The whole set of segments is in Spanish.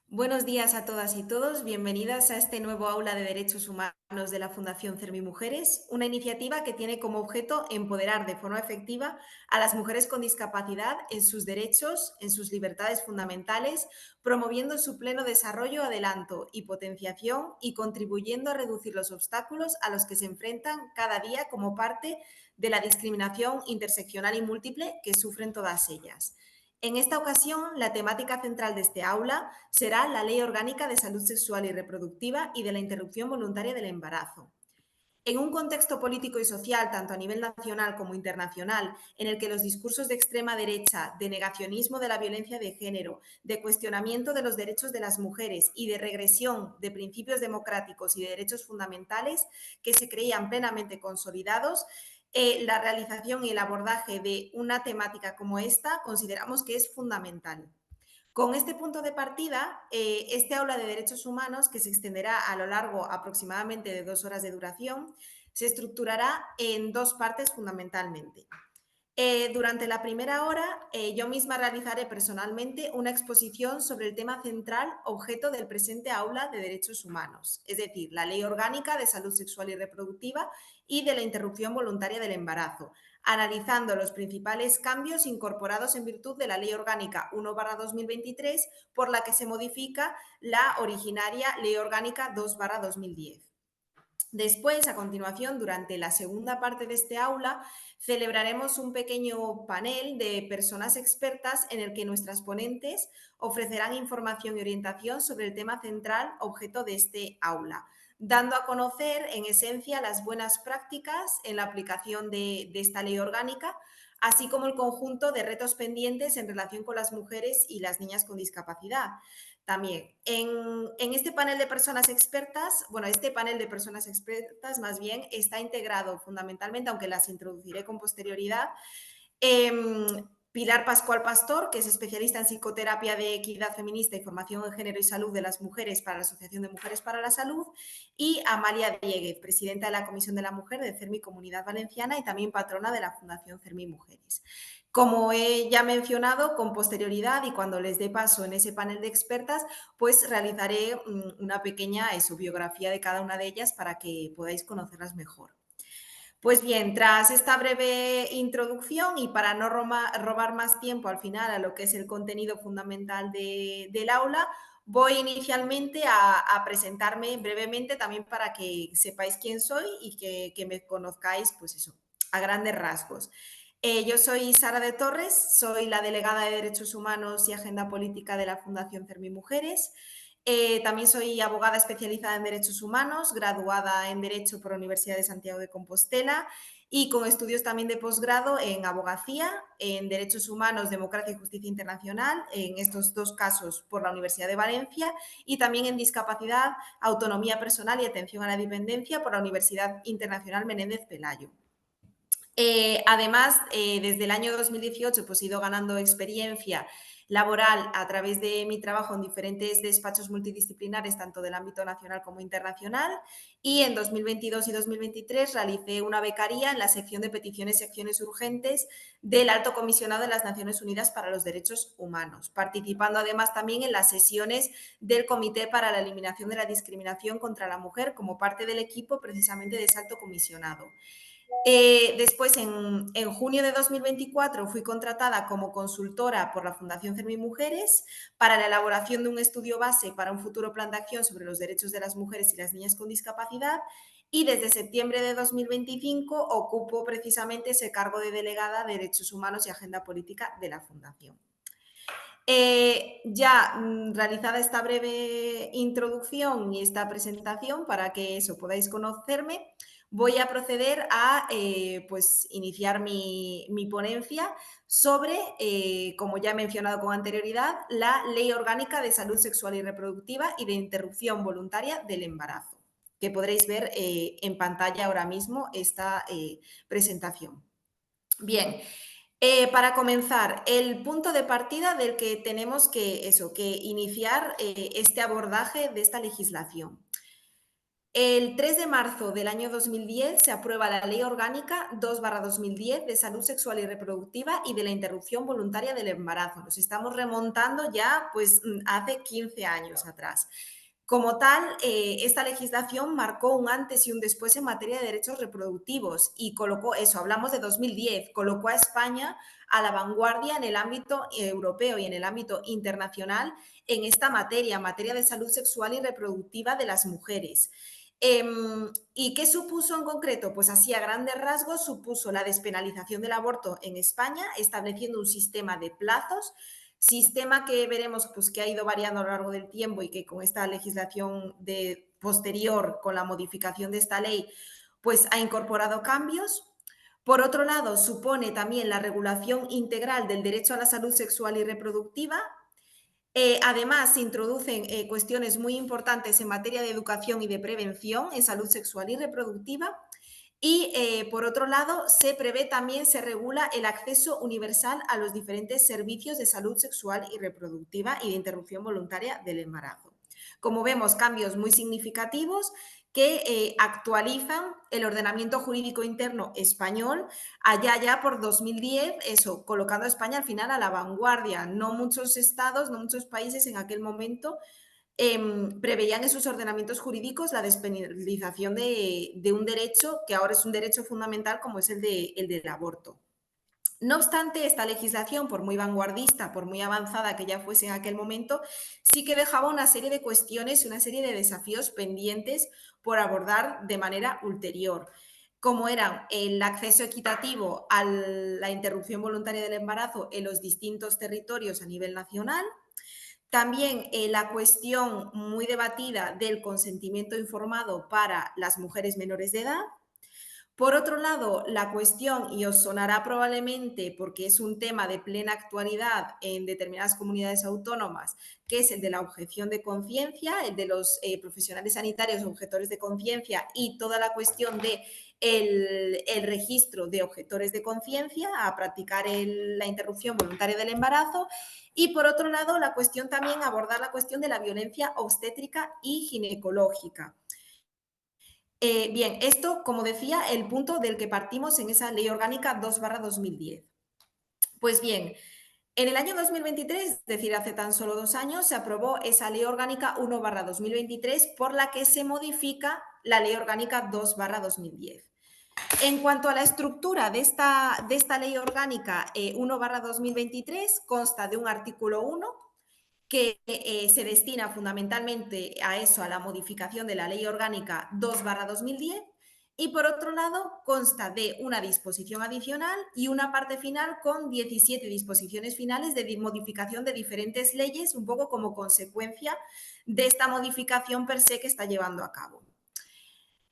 Buenos días a todas y todos. Bienvenidas a este nuevo aula de Derechos Humanos de la Fundación CERMI Mujeres, una iniciativa que tiene como objeto empoderar de forma efectiva a las mujeres con discapacidad en sus derechos, en sus libertades fundamentales, promoviendo su pleno desarrollo, adelanto y potenciación y contribuyendo a reducir los obstáculos a los que se enfrentan cada día como parte de la discriminación interseccional y múltiple que sufren todas ellas. En esta ocasión, la temática central de este aula será la Ley Orgánica de Salud Sexual y Reproductiva y de la Interrupción Voluntaria del Embarazo. En un contexto político y social, tanto a nivel nacional como internacional, en el que los discursos de extrema derecha, de negacionismo de la violencia de género, de cuestionamiento de los derechos de las mujeres y de regresión de principios democráticos y de derechos fundamentales que se creían plenamente consolidados, la realización y el abordaje de una temática como esta consideramos que es fundamental. Con este punto de partida, este aula de derechos humanos, que se extenderá a lo largo aproximadamente de 2 horas de duración, se estructurará en dos partes fundamentalmente. Durante la primera hora, yo misma realizaré personalmente una exposición sobre el tema central objeto del presente aula de derechos humanos, es decir, la Ley Orgánica de Salud Sexual y Reproductiva y de la Interrupción Voluntaria del Embarazo, analizando los principales cambios incorporados en virtud de la Ley Orgánica 1/2023, por la que se modifica la originaria Ley Orgánica 2/2010. Después, a continuación, durante la segunda parte de este aula, celebraremos un pequeño panel de personas expertas en el que nuestras ponentes ofrecerán información y orientación sobre el tema central objeto de este aula, dando a conocer, en esencia, las buenas prácticas en la aplicación de esta ley orgánica, así como el conjunto de retos pendientes en relación con las mujeres y las niñas con discapacidad. También, en este panel de personas expertas, bueno, este panel de personas expertas más bien está integrado fundamentalmente, aunque las introduciré con posterioridad, Pilar Pascual Pastor, que es especialista en psicoterapia de equidad feminista y formación en género y salud de las mujeres para la Asociación de Mujeres para la Salud, y Amalia Dieguez, presidenta de la Comisión de la Mujer de CERMI Comunidad Valenciana y también patrona de la Fundación CERMI Mujeres. Como he ya mencionado, con posterioridad y cuando les dé paso en ese panel de expertas, pues realizaré una pequeña biografía de cada una de ellas para que podáis conocerlas mejor. Pues bien, tras esta breve introducción y para no robar más tiempo al final a lo que es el contenido fundamental del aula, voy inicialmente a presentarme brevemente también para que sepáis quién soy y que me conozcáis, pues eso, a grandes rasgos. Yo soy Sara de Torres, soy la delegada de Derechos Humanos y Agenda Política de la Fundación CERMI Mujeres. También soy abogada especializada en derechos humanos, graduada en Derecho por la Universidad de Santiago de Compostela y con estudios también de posgrado en abogacía, en derechos humanos, democracia y justicia internacional, en estos dos casos por la Universidad de Valencia, y también en discapacidad, autonomía personal y atención a la dependencia por la Universidad Internacional Menéndez Pelayo. Además, desde el año 2018 pues, he ido ganando experiencia laboral a través de mi trabajo en diferentes despachos multidisciplinares, tanto del ámbito nacional como internacional, y en 2022 y 2023 realicé una becaría en la sección de peticiones y acciones urgentes del Alto Comisionado de las Naciones Unidas para los Derechos Humanos, participando además también en las sesiones del Comité para la Eliminación de la Discriminación contra la Mujer como parte del equipo precisamente de ese Alto Comisionado. Después, en junio de 2024, fui contratada como consultora por la Fundación CERMI Mujeres para la elaboración de un estudio base para un futuro plan de acción sobre los derechos de las mujeres y las niñas con discapacidad, y desde septiembre de 2025 ocupo precisamente ese cargo de delegada de Derechos Humanos y Agenda Política de la Fundación. Realizada esta breve introducción y esta presentación para que podáis conocerme, voy a proceder a pues, iniciar mi ponencia sobre, como ya he mencionado con anterioridad, la Ley Orgánica de Salud Sexual y Reproductiva y de Interrupción Voluntaria del Embarazo, que podréis ver en pantalla ahora mismo esta presentación. Bien, para comenzar, el punto de partida del que tenemos que iniciar este abordaje de esta legislación. El 3 de marzo del año 2010 se aprueba la Ley Orgánica 2/2010 de salud sexual y reproductiva y de la interrupción voluntaria del embarazo. Nos estamos remontando ya pues hace 15 años atrás. Como tal, esta legislación marcó un antes y un después en materia de derechos reproductivos y colocó eso, hablamos de 2010, colocó a España a la vanguardia en el ámbito europeo y en el ámbito internacional en esta materia de salud sexual y reproductiva de las mujeres. ¿Y qué supuso en concreto? Pues así a grandes rasgos supuso la despenalización del aborto en España, estableciendo un sistema de plazos, sistema que veremos pues, que ha ido variando a lo largo del tiempo y que con esta legislación posterior, con la modificación de esta ley, pues ha incorporado cambios. Por otro lado, supone también la regulación integral del derecho a la salud sexual y reproductiva. Además, se introducen cuestiones muy importantes en materia de educación y de prevención en salud sexual y reproductiva. Y, por otro lado, se prevé también, se regula el acceso universal a los diferentes servicios de salud sexual y reproductiva y de interrupción voluntaria del embarazo. Como vemos, cambios muy significativos que actualizan el ordenamiento jurídico interno español allá ya por 2010, eso, colocando a España al final a la vanguardia. No muchos estados, no muchos países en aquel momento preveían en sus ordenamientos jurídicos la despenalización de un derecho que ahora es un derecho fundamental como es el del aborto. No obstante, esta legislación, por muy vanguardista, por muy avanzada que ya fuese en aquel momento, sí que dejaba una serie de cuestiones y una serie de desafíos pendientes por abordar de manera ulterior, como eran el acceso equitativo a la interrupción voluntaria del embarazo en los distintos territorios a nivel nacional, también la cuestión muy debatida del consentimiento informado para las mujeres menores de edad. Por otro lado, la cuestión, y os sonará probablemente porque es un tema de plena actualidad en determinadas comunidades autónomas, que es el de la objeción de conciencia, el de los profesionales sanitarios objetores de conciencia y toda la cuestión de el registro de objetores de conciencia a practicar la interrupción voluntaria del embarazo. Y por otro lado, la cuestión también, abordar la cuestión de la violencia obstétrica y ginecológica. Bien, esto, como decía, el punto del que partimos en esa Ley Orgánica 2/2010. Pues bien, en el año 2023, es decir, hace tan solo 2 años, se aprobó esa Ley Orgánica 1/2023 por la que se modifica la Ley Orgánica 2/2010. En cuanto a la estructura de esta Ley Orgánica 1/2023, consta de un artículo 1 que se destina fundamentalmente a eso, a la modificación de la Ley Orgánica 2/2010, y por otro lado consta de una disposición adicional y una parte final con 17 disposiciones finales de modificación de diferentes leyes, un poco como consecuencia de esta modificación per se que está llevando a cabo.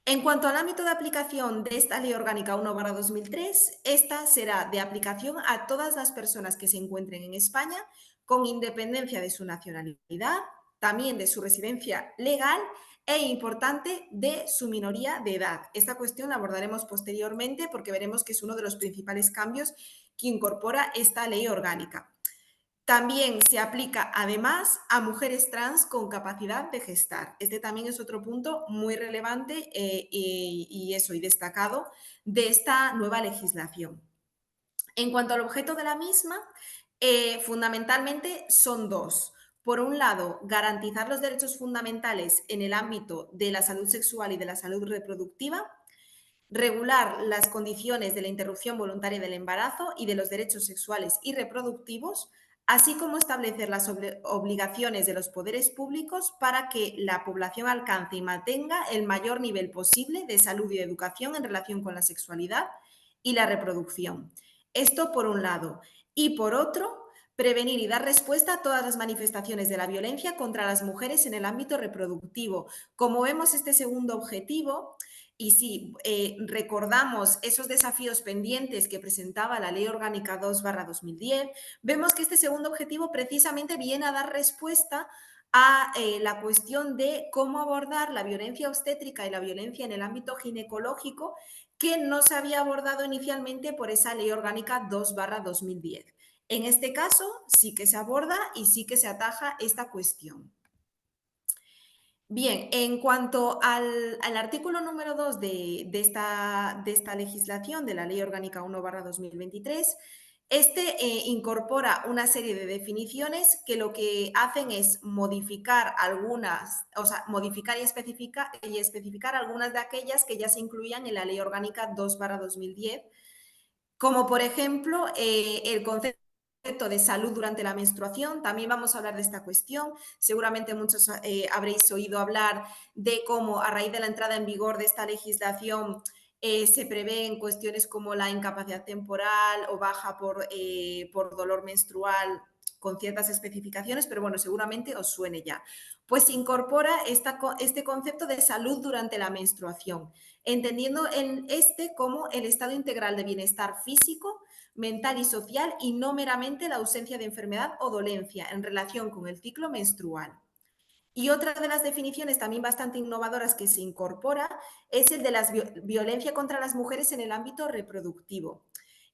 En cuanto al ámbito de aplicación de esta Ley Orgánica 1/2003, esta será de aplicación a todas las personas que se encuentren en España, con independencia de su nacionalidad, también de su residencia legal e, importante, de su minoría de edad. Esta cuestión la abordaremos posteriormente porque veremos que es uno de los principales cambios que incorpora esta Ley Orgánica. También se aplica, además, a mujeres trans con capacidad de gestar. Este también es otro punto muy relevante y destacado de esta nueva legislación. En cuanto al objeto de la misma, fundamentalmente son dos. Por un lado, garantizar los derechos fundamentales en el ámbito de la salud sexual y de la salud reproductiva, regular las condiciones de la interrupción voluntaria del embarazo y de los derechos sexuales y reproductivos, así como establecer las obligaciones de los poderes públicos para que la población alcance y mantenga el mayor nivel posible de salud y de educación en relación con la sexualidad y la reproducción. Esto por un lado. Y por otro, prevenir y dar respuesta a todas las manifestaciones de la violencia contra las mujeres en el ámbito reproductivo. Como vemos, este segundo objetivo, y si recordamos esos desafíos pendientes que presentaba la Ley Orgánica 2/2010, vemos que este segundo objetivo precisamente viene a dar respuesta a la cuestión de cómo abordar la violencia obstétrica y la violencia en el ámbito ginecológico que no se había abordado inicialmente por esa Ley Orgánica 2/2010. En este caso sí que se aborda y sí que se ataja esta cuestión. Bien, en cuanto al artículo número 2 de esta legislación, de la Ley Orgánica 1/2023, incorpora una serie de definiciones que lo que hacen es modificar algunas, o sea, modificar y especificar algunas de aquellas que ya se incluían en la Ley Orgánica 2/2010, como por ejemplo, el concepto de salud durante la menstruación. También vamos a hablar de esta cuestión. Seguramente muchos habréis oído hablar de cómo a raíz de la entrada en vigor de esta legislación se prevén cuestiones como la incapacidad temporal o baja por dolor menstrual con ciertas especificaciones, pero bueno, seguramente os suene ya. Pues incorpora este concepto de salud durante la menstruación, entendiendo como el estado integral de bienestar físico, mental y social y no meramente la ausencia de enfermedad o dolencia en relación con el ciclo menstrual. Y otra de las definiciones también bastante innovadoras que se incorpora es el de la violencia contra las mujeres en el ámbito reproductivo.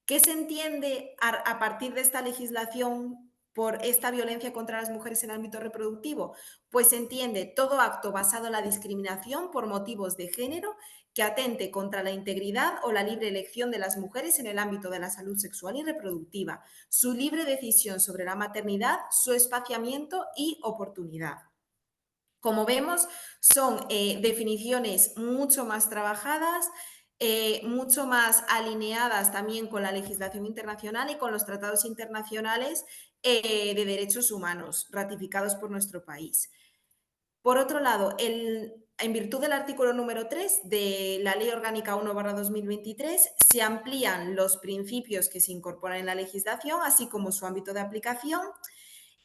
¿Qué se entiende a partir de esta legislación por esta violencia contra las mujeres en el ámbito reproductivo? Pues se entiende todo acto basado en la discriminación por motivos de género que atente contra la integridad o la libre elección de las mujeres en el ámbito de la salud sexual y reproductiva, su libre decisión sobre la maternidad, su espaciamiento y oportunidad. Como vemos, son definiciones mucho más trabajadas, mucho más alineadas también con la legislación internacional y con los tratados internacionales de derechos humanos ratificados por nuestro país. Por otro lado, en virtud del artículo número 3 de la Ley Orgánica 1/2023, se amplían los principios que se incorporan en la legislación, así como su ámbito de aplicación,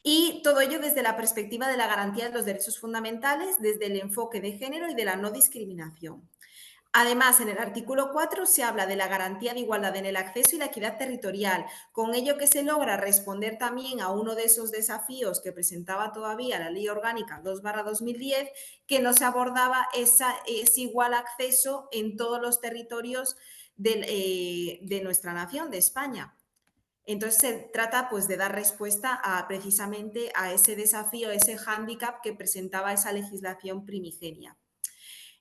y todo ello desde la perspectiva de la garantía de los derechos fundamentales, desde el enfoque de género y de la no discriminación. Además, en el artículo 4 se habla de la garantía de igualdad en el acceso y la equidad territorial, con ello que se logra responder también a uno de esos desafíos que presentaba todavía la Ley Orgánica 2/2010, que no se abordaba ese igual acceso en todos los territorios de nuestra nación, de España. Entonces se trata pues de dar respuesta precisamente a ese desafío, ese hándicap que presentaba esa legislación primigenia.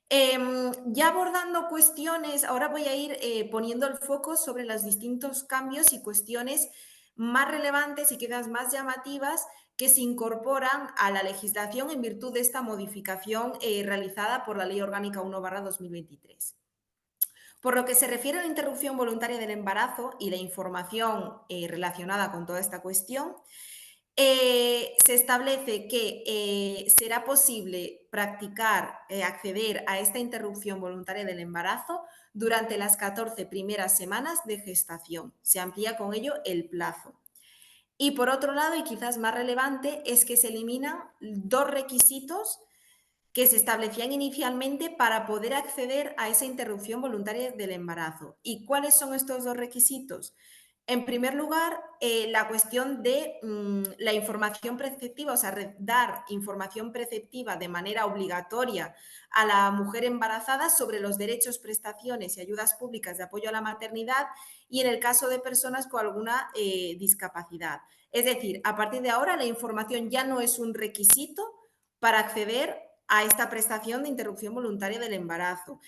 Ya abordando cuestiones, ahora voy a ir poniendo el foco sobre los distintos cambios y cuestiones más relevantes y quizás más llamativas que se incorporan a la legislación en virtud de esta modificación realizada por la Ley Orgánica 1/2023. Por lo que se refiere a la interrupción voluntaria del embarazo y la información relacionada con toda esta cuestión, se establece que será posible practicar, acceder a esta interrupción voluntaria del embarazo durante las 14 primeras semanas de gestación. Se amplía con ello el plazo. Y por otro lado, y quizás más relevante, es que se eliminan dos requisitos que se establecían inicialmente para poder acceder a esa interrupción voluntaria del embarazo. ¿Y cuáles son estos dos requisitos? En primer lugar, la cuestión de la información preceptiva, o sea, dar información preceptiva de manera obligatoria a la mujer embarazada sobre los derechos, prestaciones y ayudas públicas de apoyo a la maternidad y en el caso de personas con alguna discapacidad. Es decir, a partir de ahora la información ya no es un requisito para acceder a esta prestación de interrupción voluntaria del embarazo.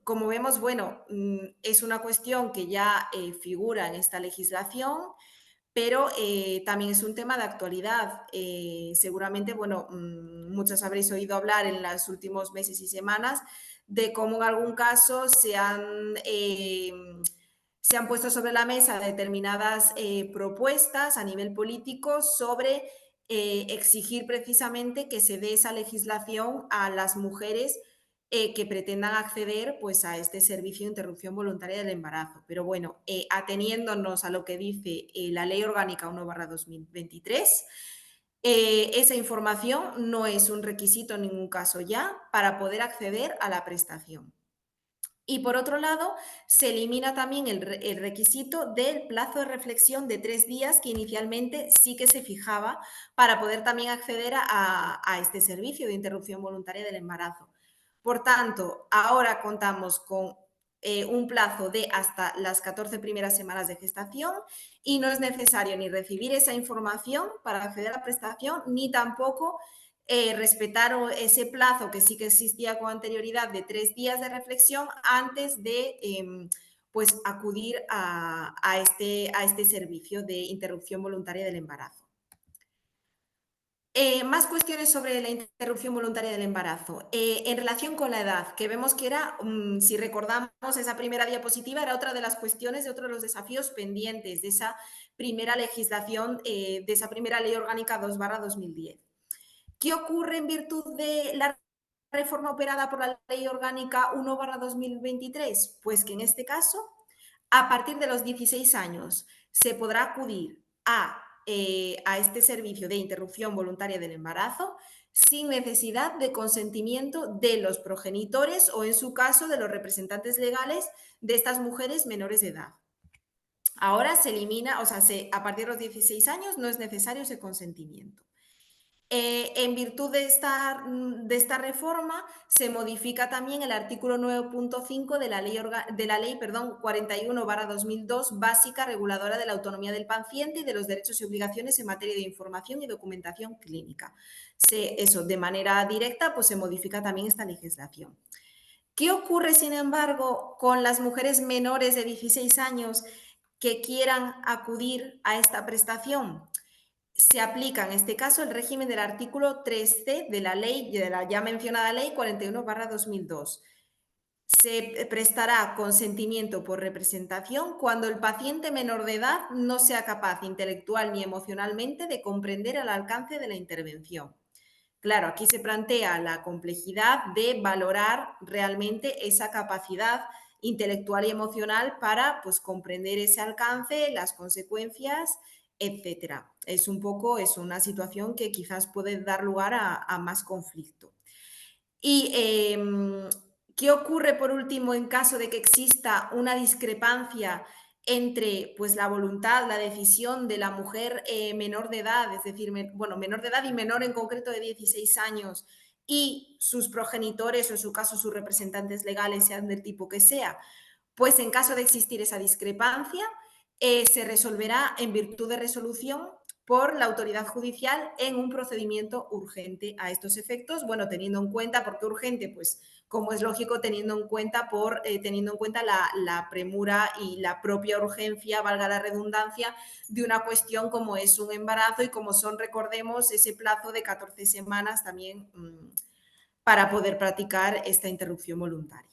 Como vemos, bueno, es una cuestión que ya figura en esta legislación, pero también es un tema de actualidad. Seguramente, bueno, muchos habréis oído hablar en los últimos meses y semanas de cómo en algún caso se han puesto sobre la mesa determinadas propuestas a nivel político sobre exigir precisamente que se dé esa legislación a las mujeres que pretendan acceder pues, a este servicio de interrupción voluntaria del embarazo. Pero bueno, ateniéndonos a lo que dice la Ley Orgánica 1/2023, esa información no es un requisito en ningún caso ya para poder acceder a la prestación. Y por otro lado, se elimina también el requisito del plazo de reflexión de 3 días que inicialmente sí que se fijaba para poder también acceder a este servicio de interrupción voluntaria del embarazo. Por tanto, ahora contamos con un plazo de hasta las 14 primeras semanas de gestación y no es necesario ni recibir esa información para acceder a la prestación ni tampoco respetar ese plazo que sí que existía con anterioridad de 3 días de reflexión antes de pues acudir a este servicio de interrupción voluntaria del embarazo. Más cuestiones sobre la interrupción voluntaria del embarazo. En relación con la edad, que vemos que era, si recordamos esa primera diapositiva, era otra de las cuestiones, de otro de los desafíos pendientes de esa primera legislación, de esa primera ley orgánica 2/2010. ¿Qué ocurre en virtud de la reforma operada por la ley orgánica 1/2023? Pues que en este caso, a partir de los 16 años, se podrá acudir a este servicio de interrupción voluntaria del embarazo sin necesidad de consentimiento de los progenitores o, en su caso, de los representantes legales de estas mujeres menores de edad. Ahora se elimina, o sea, a partir de los 16 años no es necesario ese consentimiento. En virtud de esta reforma, se modifica también el artículo 9.5 de la ley 41/2002, básica reguladora de la autonomía del paciente y de los derechos y obligaciones en materia de información y documentación clínica. Eso, de manera directa, pues se modifica también esta legislación. ¿Qué ocurre, sin embargo, con las mujeres menores de 16 años que quieran acudir a esta prestación? Se aplica en este caso el régimen del artículo 3C de la ley, de la ya mencionada ley 41/2002. Se prestará consentimiento por representación cuando el paciente menor de edad no sea capaz intelectual ni emocionalmente de comprender el alcance de la intervención. Claro, aquí se plantea la complejidad de valorar realmente esa capacidad intelectual y emocional para, pues, comprender ese alcance, las consecuencias, etcétera. Es una situación que quizás puede dar lugar a más conflicto. Y, ¿qué ocurre, por último, en caso de que exista una discrepancia entre, pues, la voluntad, la decisión de la mujer, menor de edad, es decir, menor de edad y menor en concreto de 16 años, y sus progenitores o, en su caso, sus representantes legales, sean del tipo que sea? Pues en caso de existir esa discrepancia, se resolverá en virtud de resolución por la autoridad judicial en un procedimiento urgente a estos efectos, bueno, teniendo en cuenta, ¿por qué urgente? Pues como es lógico, teniendo en cuenta la premura y la propia urgencia, valga la redundancia, de una cuestión como es un embarazo y como son, recordemos, ese plazo de 14 semanas también para poder practicar esta interrupción voluntaria.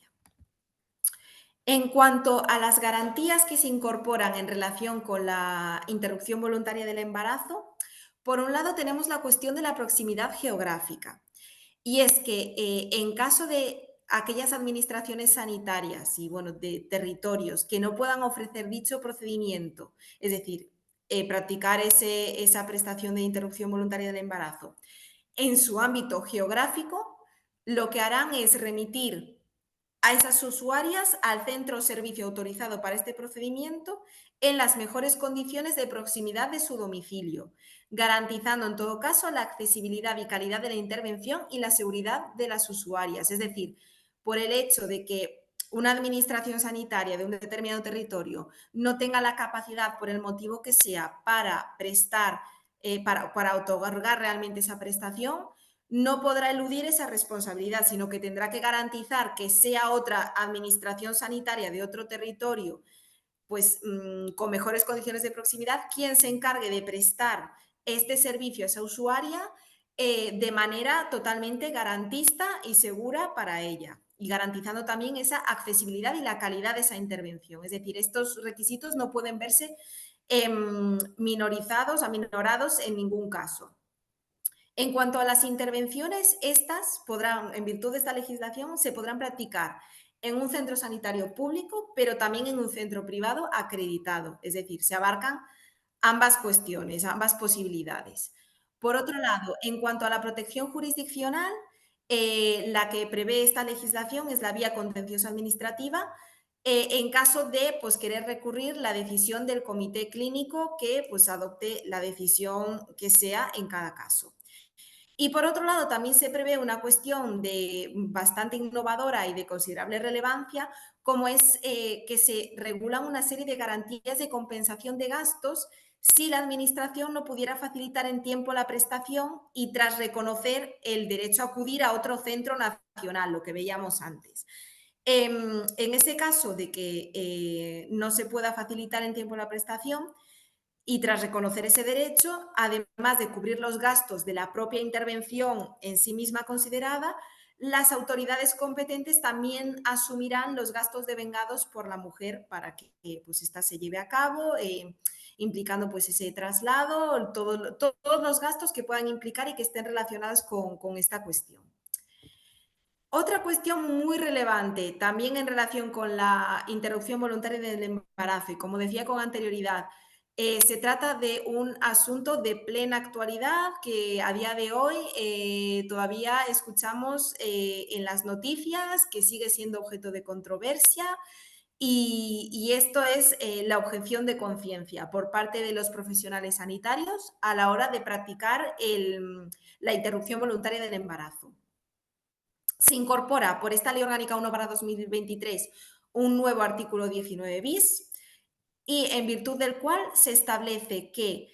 En cuanto a las garantías que se incorporan en relación con la interrupción voluntaria del embarazo, por un lado tenemos la cuestión de la proximidad geográfica. Y es que en caso de aquellas administraciones sanitarias y, bueno, de territorios que no puedan ofrecer dicho procedimiento, es decir, practicar esa prestación de interrupción voluntaria del embarazo en su ámbito geográfico, lo que harán es remitir a esas usuarias al centro o servicio autorizado para este procedimiento en las mejores condiciones de proximidad de su domicilio, garantizando en todo caso la accesibilidad y calidad de la intervención y la seguridad de las usuarias. Es decir, por el hecho de que una administración sanitaria de un determinado territorio no tenga la capacidad, por el motivo que sea, para prestar, para otorgar realmente esa prestación, no podrá eludir esa responsabilidad, sino que tendrá que garantizar que sea otra administración sanitaria de otro territorio, pues con mejores condiciones de proximidad, quien se encargue de prestar este servicio a esa usuaria de manera totalmente garantista y segura para ella, y garantizando también esa accesibilidad y la calidad de esa intervención. Es decir, estos requisitos no pueden verse aminorados en ningún caso. En cuanto a las intervenciones, estas podrán, en virtud de esta legislación, se podrán practicar en un centro sanitario público, pero también en un centro privado acreditado. Es decir, se abarcan ambas cuestiones, ambas posibilidades. Por otro lado, en cuanto a la protección jurisdiccional, la que prevé esta legislación es la vía contencioso administrativa, en caso de, pues, querer recurrir la decisión del comité clínico que, pues, adopte la decisión que sea en cada caso. Y por otro lado, también se prevé una cuestión bastante innovadora y de considerable relevancia, como es que se regulan una serie de garantías de compensación de gastos si la Administración no pudiera facilitar en tiempo la prestación y tras reconocer el derecho a acudir a otro centro nacional, lo que veíamos antes. En ese caso de que no se pueda facilitar en tiempo la prestación y tras reconocer ese derecho, además de cubrir los gastos de la propia intervención en sí misma considerada, las autoridades competentes también asumirán los gastos devengados por la mujer para que pues, ésta se lleve a cabo, implicando pues, ese traslado, todos los gastos que puedan implicar y que estén relacionados con esta cuestión. Otra cuestión muy relevante, también en relación con la interrupción voluntaria del embarazo, y como decía con anterioridad, se trata de un asunto de plena actualidad que a día de hoy todavía escuchamos en las noticias, que sigue siendo objeto de controversia, y esto es la objeción de conciencia por parte de los profesionales sanitarios a la hora de practicar la interrupción voluntaria del embarazo. Se incorpora por esta Ley Orgánica 1/2023 un nuevo artículo 19 bis y en virtud del cual se establece que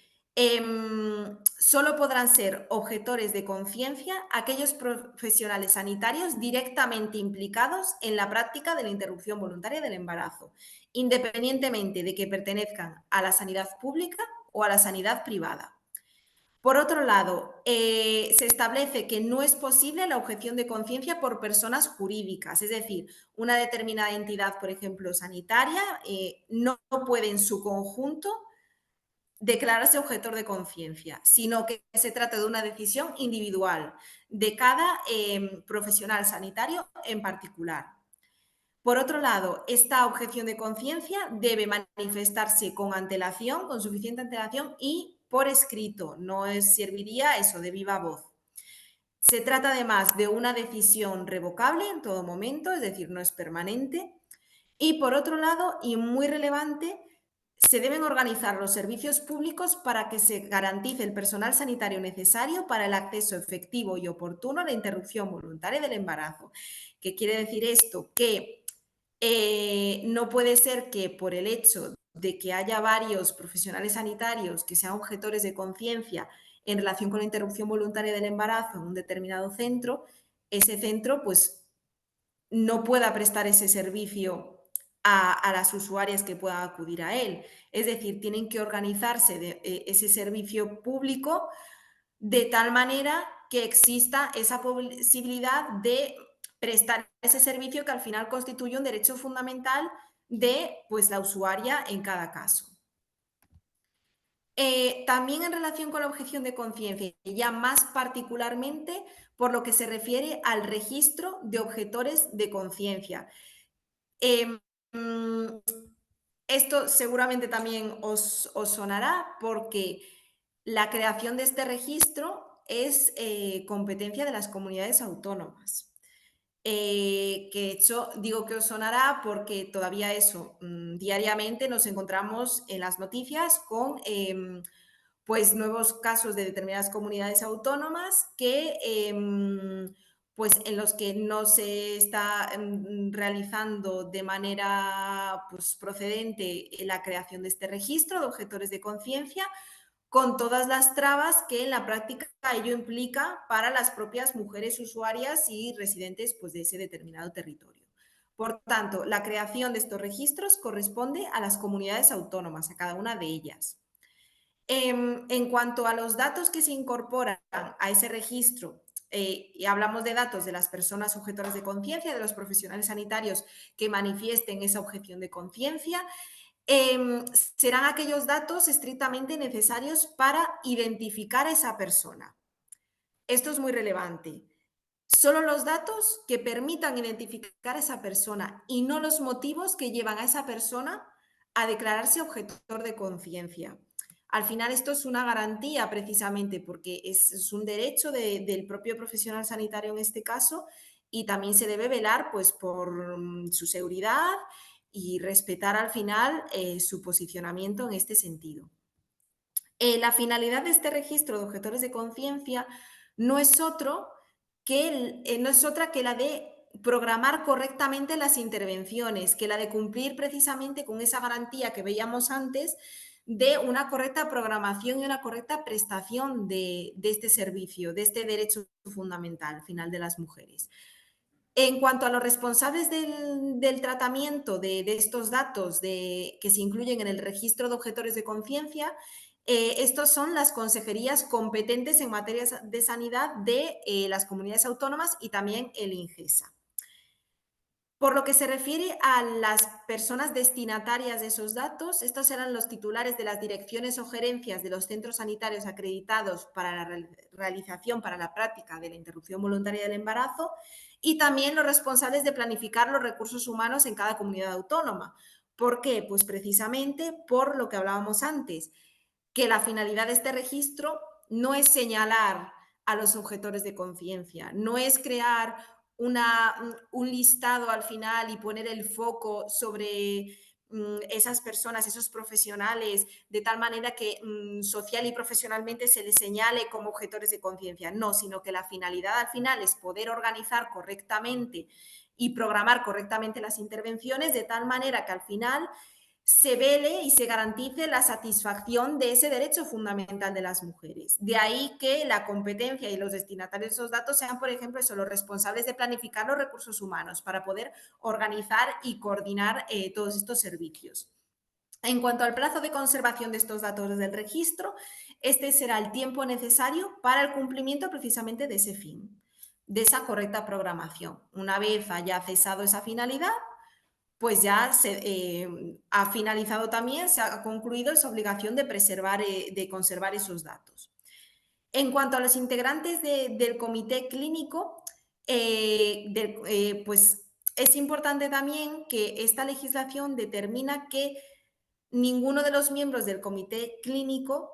solo podrán ser objetores de conciencia aquellos profesionales sanitarios directamente implicados en la práctica de la interrupción voluntaria del embarazo, independientemente de que pertenezcan a la sanidad pública o a la sanidad privada. Por otro lado, se establece que no es posible la objeción de conciencia por personas jurídicas, es decir, una determinada entidad, por ejemplo, sanitaria, no puede en su conjunto declararse objetor de conciencia, sino que se trata de una decisión individual de cada profesional sanitario en particular. Por otro lado, esta objeción de conciencia debe manifestarse con antelación, con suficiente antelación y por escrito. No serviría eso de viva voz. Se trata además de una decisión revocable en todo momento, es decir, no es permanente. Y por otro lado, y muy relevante, se deben organizar los servicios públicos para que se garantice el personal sanitario necesario para el acceso efectivo y oportuno a la interrupción voluntaria del embarazo. ¿Qué quiere decir esto? Que no puede ser que por el hecho de que haya varios profesionales sanitarios que sean objetores de conciencia en relación con la interrupción voluntaria del embarazo en un determinado centro, ese centro pues no pueda prestar ese servicio a las usuarias que puedan acudir a él. Es decir, tienen que organizarse ese servicio público de tal manera que exista esa posibilidad de prestar ese servicio que al final constituye un derecho fundamental de pues, la usuaria en cada caso. También en relación con la objeción de conciencia, y ya más particularmente por lo que se refiere al registro de objetores de conciencia. Em, Esto seguramente también os sonará porque la creación de este registro es competencia de las comunidades autónomas. Que de hecho digo que os sonará porque todavía eso, diariamente nos encontramos en las noticias con pues nuevos casos de determinadas comunidades autónomas que pues en los que no se está realizando de manera pues, procedente la creación de este registro de objetores de conciencia, con todas las trabas que en la práctica ello implica para las propias mujeres usuarias y residentes pues, de ese determinado territorio. Por tanto, la creación de estos registros corresponde a las comunidades autónomas, a cada una de ellas. En cuanto a los datos que se incorporan a ese registro, y hablamos de datos de las personas objetores de conciencia, de los profesionales sanitarios que manifiesten esa objeción de conciencia, serán aquellos datos estrictamente necesarios para identificar a esa persona. Esto es muy relevante. Solo los datos que permitan identificar a esa persona y no los motivos que llevan a esa persona a declararse objetor de conciencia. Al final esto es una garantía precisamente porque es un derecho del propio profesional sanitario en este caso y también se debe velar pues, por su seguridad y respetar al final su posicionamiento en este sentido. La finalidad de este registro de objetores de conciencia no es otra que la de programar correctamente las intervenciones, que la de cumplir precisamente con esa garantía que veíamos antes de una correcta programación y una correcta prestación de este servicio, de este derecho fundamental final de las mujeres. En cuanto a los responsables del tratamiento de estos datos que se incluyen en el registro de objetores de conciencia, estos son las consejerías competentes en materia de sanidad de las comunidades autónomas y también el INGESA. Por lo que se refiere a las personas destinatarias de esos datos, estos serán los titulares de las direcciones o gerencias de los centros sanitarios acreditados para la realización, para la práctica de la interrupción voluntaria del embarazo y también los responsables de planificar los recursos humanos en cada comunidad autónoma. ¿Por qué? Pues precisamente por lo que hablábamos antes, que la finalidad de este registro no es señalar a los objetores de conciencia, no es crear un listado al final y poner el foco sobre esas personas, esos profesionales, de tal manera que social y profesionalmente se les señale como objetores de conciencia. No, sino que la finalidad al final es poder organizar correctamente y programar correctamente las intervenciones de tal manera que al final se vele y se garantice la satisfacción de ese derecho fundamental de las mujeres. De ahí que la competencia y los destinatarios de esos datos sean, por ejemplo, eso, los responsables de planificar los recursos humanos para poder organizar y coordinar todos estos servicios. En cuanto al plazo de conservación de estos datos del registro, este será el tiempo necesario para el cumplimiento precisamente de ese fin, de esa correcta programación. Una vez haya cesado esa finalidad, pues ya se ha finalizado también, se ha concluido esa obligación de preservar, de conservar esos datos. En cuanto a los integrantes del comité clínico, pues es importante también que esta legislación determina que ninguno de los miembros del comité clínico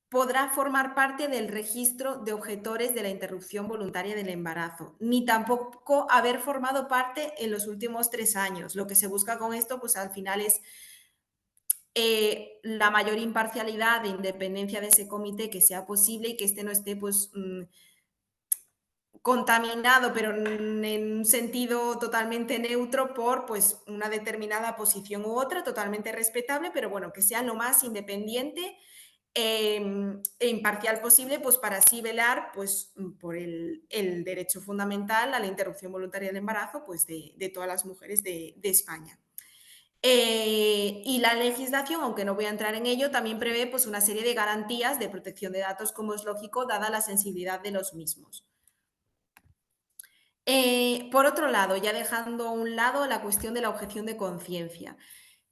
podrá formar parte del registro de objetores de la interrupción voluntaria del embarazo, ni tampoco haber formado parte en los últimos 3 años. Lo que se busca con esto, pues al final es la mayor imparcialidad e independencia de ese comité que sea posible y que este no esté pues contaminado, pero en un sentido totalmente neutro por pues una determinada posición u otra, totalmente respetable, pero bueno, que sea lo más independiente e imparcial posible, pues para así velar pues, por el derecho fundamental a la interrupción voluntaria del embarazo pues, de todas las mujeres de España. Y la legislación, aunque no voy a entrar en ello, también prevé pues, una serie de garantías de protección de datos, como es lógico, dada la sensibilidad de los mismos. Por otro lado, ya dejando a un lado la cuestión de la objeción de conciencia.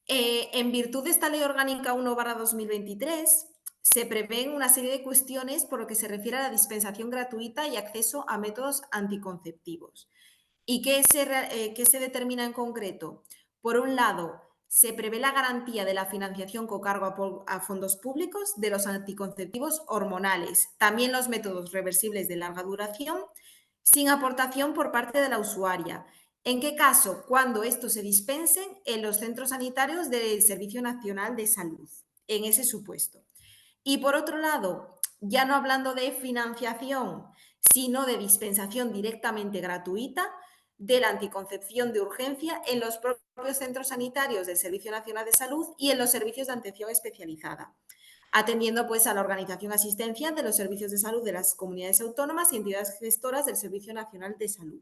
En virtud de esta Ley Orgánica 1/2023, se prevén una serie de cuestiones por lo que se refiere a la dispensación gratuita y acceso a métodos anticonceptivos. ¿Y qué se determina en concreto? Por un lado, se prevé la garantía de la financiación con cargo a fondos públicos de los anticonceptivos hormonales, también los métodos reversibles de larga duración, sin aportación por parte de la usuaria. ¿En qué caso? Cuando estos se dispensen en los centros sanitarios del Servicio Nacional de Salud, en ese supuesto. Y por otro lado, ya no hablando de financiación, sino de dispensación directamente gratuita de la anticoncepción de urgencia en los propios centros sanitarios del Servicio Nacional de Salud y en los servicios de atención especializada, atendiendo pues a la organización asistencial de los servicios de salud de las comunidades autónomas y entidades gestoras del Servicio Nacional de Salud.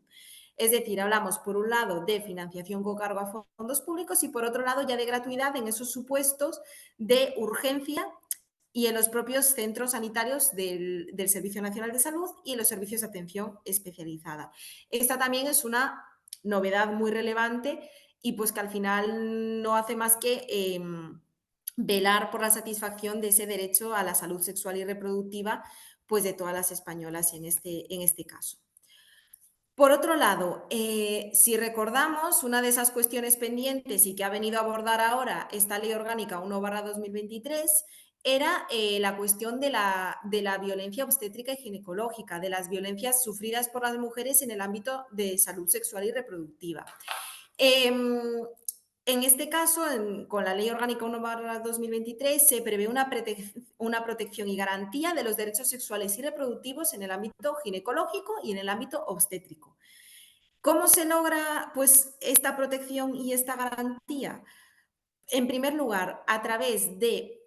Es decir, hablamos por un lado de financiación con cargo a fondos públicos y por otro lado ya de gratuidad en esos supuestos de urgencia y en los propios centros sanitarios del Servicio Nacional de Salud y en los servicios de atención especializada. Esta también es una novedad muy relevante y pues que al final no hace más que velar por la satisfacción de ese derecho a la salud sexual y reproductiva pues de todas las españolas en este caso. Por otro lado, si recordamos, una de esas cuestiones pendientes y que ha venido a abordar ahora esta Ley Orgánica 1/2023 era la cuestión de la violencia obstétrica y ginecológica, de las violencias sufridas por las mujeres en el ámbito de salud sexual y reproductiva. En este caso, con la Ley Orgánica 1/2023, se prevé una protección y garantía de los derechos sexuales y reproductivos en el ámbito ginecológico y en el ámbito obstétrico. ¿Cómo se logra pues, esta protección y esta garantía? En primer lugar, a través de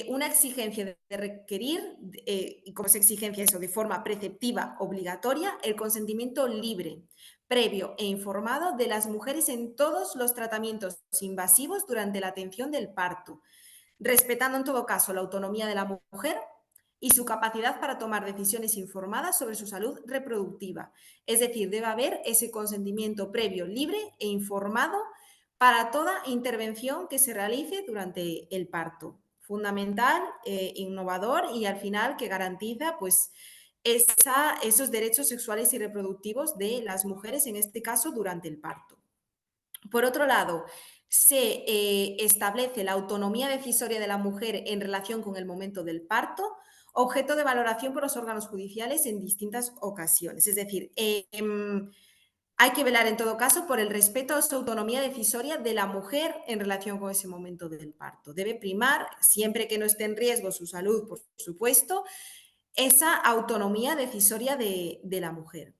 una exigencia de requerir, y como es exigencia eso, de forma preceptiva, obligatoria, el consentimiento libre, previo e informado de las mujeres en todos los tratamientos invasivos durante la atención del parto, respetando en todo caso la autonomía de la mujer y su capacidad para tomar decisiones informadas sobre su salud reproductiva. Es decir, debe haber ese consentimiento previo, libre e informado para toda intervención que se realice durante el parto. Fundamental, innovador y al final que garantiza pues, esos derechos sexuales y reproductivos de las mujeres, en este caso durante el parto. Por otro lado, se establece la autonomía decisoria de la mujer en relación con el momento del parto, objeto de valoración por los órganos judiciales en distintas ocasiones. Es decir, hay que velar en todo caso por el respeto a su autonomía decisoria de la mujer en relación con ese momento del parto. Debe primar, siempre que no esté en riesgo su salud, por supuesto, esa autonomía decisoria de la mujer.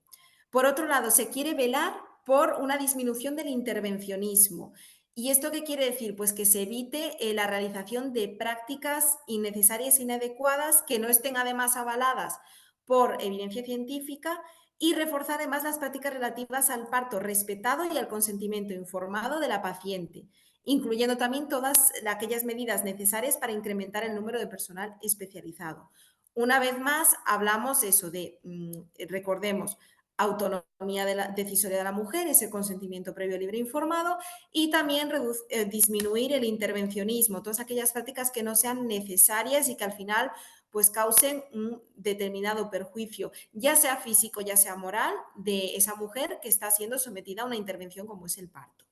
Por otro lado, se quiere velar por una disminución del intervencionismo. ¿Y esto qué quiere decir? Pues que se evite la realización de prácticas innecesarias e inadecuadas que no estén además avaladas por evidencia científica y reforzar además las prácticas relativas al parto respetado y al consentimiento informado de la paciente, incluyendo también todas aquellas medidas necesarias para incrementar el número de personal especializado. Una vez más, hablamos eso de, recordemos, autonomía decisoria de la mujer, ese consentimiento previo, libre e informado, y también disminuir el intervencionismo, todas aquellas prácticas que no sean necesarias y que al final pues causen un determinado perjuicio, ya sea físico, ya sea moral, de esa mujer que está siendo sometida a una intervención como es el parto.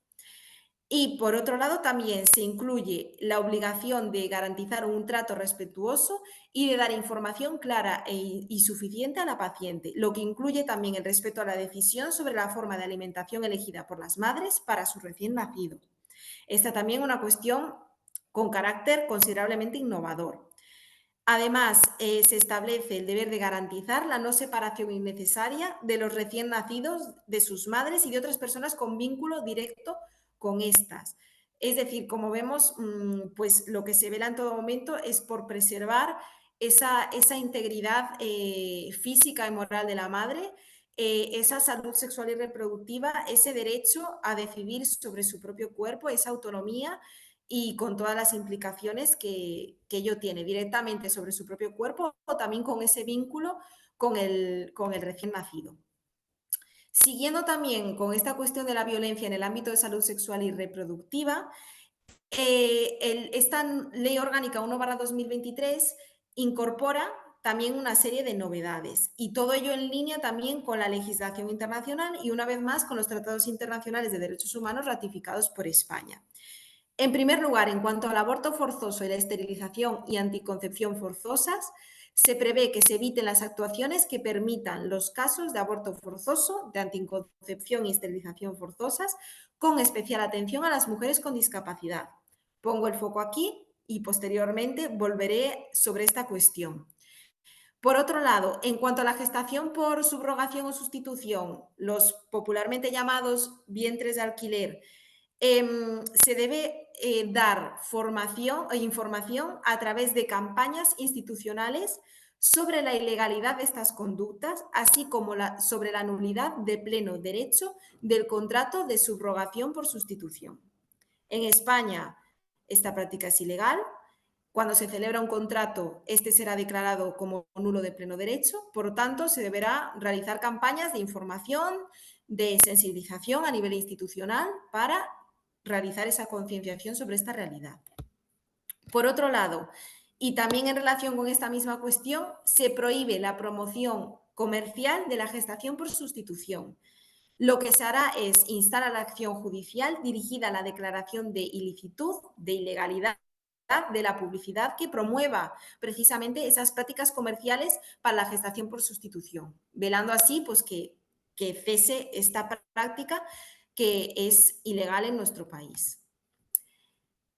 Y por otro lado, también se incluye la obligación de garantizar un trato respetuoso y de dar información clara y suficiente a la paciente, lo que incluye también el respeto a la decisión sobre la forma de alimentación elegida por las madres para su recién nacido. Esta también es una cuestión con carácter considerablemente innovador. Además, se establece el deber de garantizar la no separación innecesaria de los recién nacidos de sus madres y de otras personas con vínculo directo con estas. Es decir, como vemos, pues lo que se vela en todo momento es por preservar esa integridad física y moral de la madre, esa salud sexual y reproductiva, ese derecho a decidir sobre su propio cuerpo, esa autonomía y con todas las implicaciones que ello tiene directamente sobre su propio cuerpo o también con ese vínculo con el recién nacido. Siguiendo también con esta cuestión de la violencia en el ámbito de salud sexual y reproductiva, esta Ley Orgánica 1/2023 incorpora también una serie de novedades y todo ello en línea también con la legislación internacional y una vez más con los tratados internacionales de derechos humanos ratificados por España. En primer lugar, en cuanto al aborto forzoso y la esterilización y anticoncepción forzosas, se prevé que se eviten las actuaciones que permitan los casos de aborto forzoso, de anticoncepción y esterilización forzosas, con especial atención a las mujeres con discapacidad. Pongo el foco aquí y posteriormente volveré sobre esta cuestión. Por otro lado, en cuanto a la gestación por subrogación o sustitución, los popularmente llamados vientres de alquiler, se debe dar formación e información a través de campañas institucionales sobre la ilegalidad de estas conductas, así como sobre la nulidad de pleno derecho del contrato de subrogación por sustitución. En España, esta práctica es ilegal. Cuando se celebra un contrato, este será declarado como nulo de pleno derecho. Por lo tanto, se deberá realizar campañas de información, de sensibilización a nivel institucional para realizar esa concienciación sobre esta realidad. Por otro lado, y también en relación con esta misma cuestión, se prohíbe la promoción comercial de la gestación por sustitución. Lo que se hará es instar a la acción judicial dirigida a la declaración de ilicitud, de ilegalidad de la publicidad que promueva precisamente esas prácticas comerciales para la gestación por sustitución, velando así pues que cese esta práctica que es ilegal en nuestro país.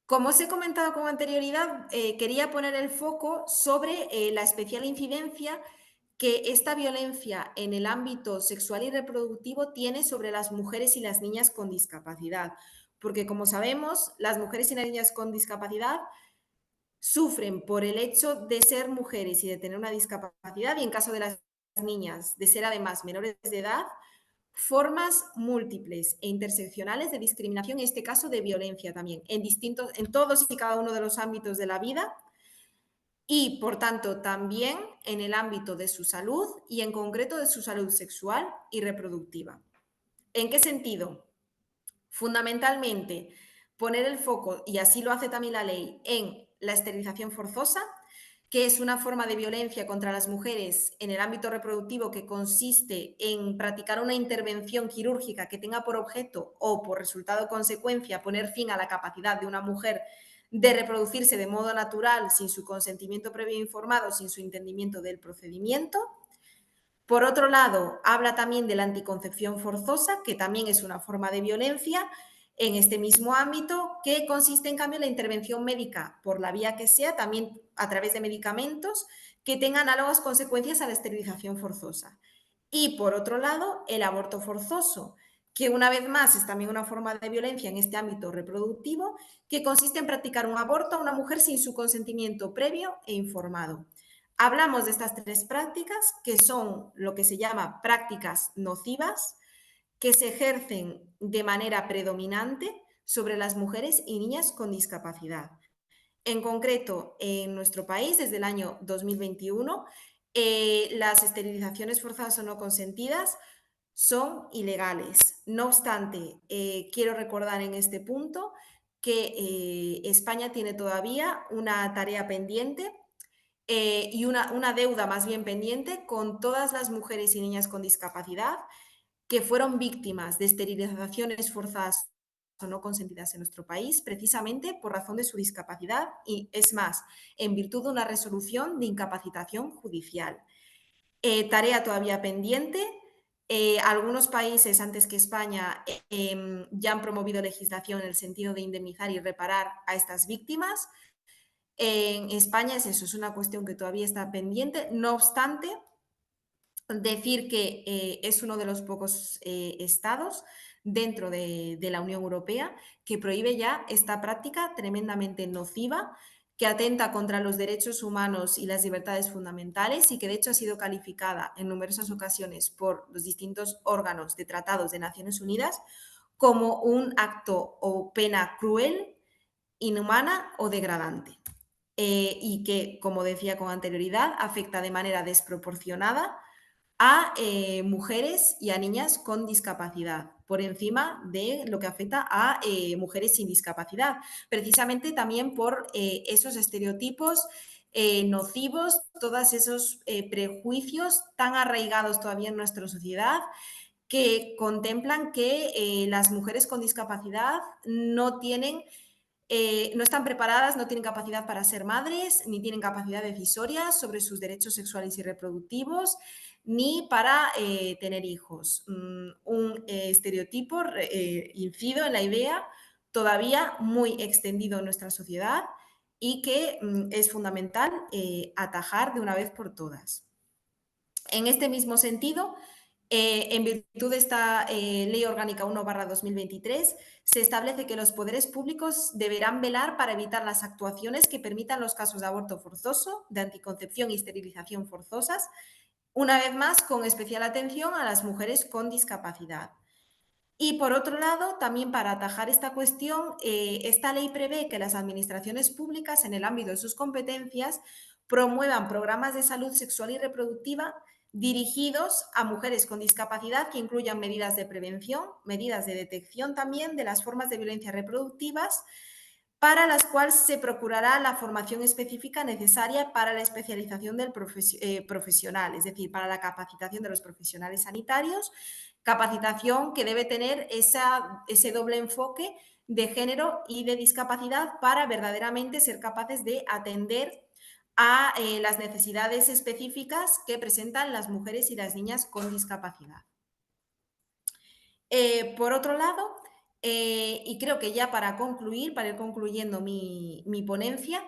Como os he comentado con anterioridad, quería poner el foco sobre la especial incidencia que esta violencia en el ámbito sexual y reproductivo tiene sobre las mujeres y las niñas con discapacidad. Porque, como sabemos, las mujeres y las niñas con discapacidad sufren por el hecho de ser mujeres y de tener una discapacidad, y en caso de las niñas, de ser además menores de edad, formas múltiples e interseccionales de discriminación, en este caso de violencia también, en todos y cada uno de los ámbitos de la vida y, por tanto, también en el ámbito de su salud y en concreto de su salud sexual y reproductiva. ¿En qué sentido? Fundamentalmente, poner el foco, y así lo hace también la ley, en la esterilización forzosa, que es una forma de violencia contra las mujeres en el ámbito reproductivo que consiste en practicar una intervención quirúrgica que tenga por objeto o por resultado o consecuencia poner fin a la capacidad de una mujer de reproducirse de modo natural sin su consentimiento previo e informado, sin su entendimiento del procedimiento. Por otro lado, habla también de la anticoncepción forzosa, que también es una forma de violencia en este mismo ámbito, que consiste en cambio en la intervención médica, por la vía que sea, también a través de medicamentos, que tengan análogas consecuencias a la esterilización forzosa. Y por otro lado, el aborto forzoso, que una vez más es también una forma de violencia en este ámbito reproductivo, que consiste en practicar un aborto a una mujer sin su consentimiento previo e informado. Hablamos de estas tres prácticas, que son lo que se llama prácticas nocivas, que se ejercen de manera predominante sobre las mujeres y niñas con discapacidad. En concreto, en nuestro país, desde el año 2021, las esterilizaciones forzadas o no consentidas son ilegales. No obstante, quiero recordar en este punto que España tiene todavía una tarea pendiente y una deuda más bien pendiente con todas las mujeres y niñas con discapacidad que fueron víctimas de esterilizaciones forzadas o no consentidas en nuestro país, precisamente por razón de su discapacidad y, es más, en virtud de una resolución de incapacitación judicial. Tarea todavía pendiente. Algunos países, antes que España, ya han promovido legislación en el sentido de indemnizar y reparar a estas víctimas. En España es eso, es una cuestión que todavía está pendiente. No obstante, decir que es uno de los pocos estados dentro de la Unión Europea que prohíbe ya esta práctica tremendamente nociva, que atenta contra los derechos humanos y las libertades fundamentales y que de hecho ha sido calificada en numerosas ocasiones por los distintos órganos de tratados de Naciones Unidas como un acto o pena cruel, inhumana o degradante. Y que, como decía con anterioridad, afecta de manera desproporcionada a mujeres y a niñas con discapacidad, por encima de lo que afecta a mujeres sin discapacidad, precisamente también por esos estereotipos nocivos, todos esos prejuicios tan arraigados todavía en nuestra sociedad que contemplan que las mujeres con discapacidad no están preparadas, no tienen capacidad para ser madres, ni tienen capacidad decisoria sobre sus derechos sexuales y reproductivos, ni para tener hijos. Un estereotipo incido en la idea todavía muy extendido en nuestra sociedad y que es fundamental atajar de una vez por todas. En este mismo sentido, en virtud de esta Ley Orgánica 1/2023, se establece que los poderes públicos deberán velar para evitar las actuaciones que permitan los casos de aborto forzoso, de anticoncepción y esterilización forzosas, una vez más con especial atención a las mujeres con discapacidad. Y por otro lado, también para atajar esta cuestión, esta ley prevé que las administraciones públicas, en el ámbito de sus competencias, promuevan programas de salud sexual y reproductiva dirigidos a mujeres con discapacidad que incluyan medidas de prevención, medidas de detección también de las formas de violencia reproductivas, para las cuales se procurará la formación específica necesaria para la especialización del profesional, es decir, para la capacitación de los profesionales sanitarios, capacitación que debe tener ese doble enfoque de género y de discapacidad para verdaderamente ser capaces de atender a las necesidades específicas que presentan las mujeres y las niñas con discapacidad. Por otro lado, y creo que ya para concluir, para ir concluyendo mi ponencia,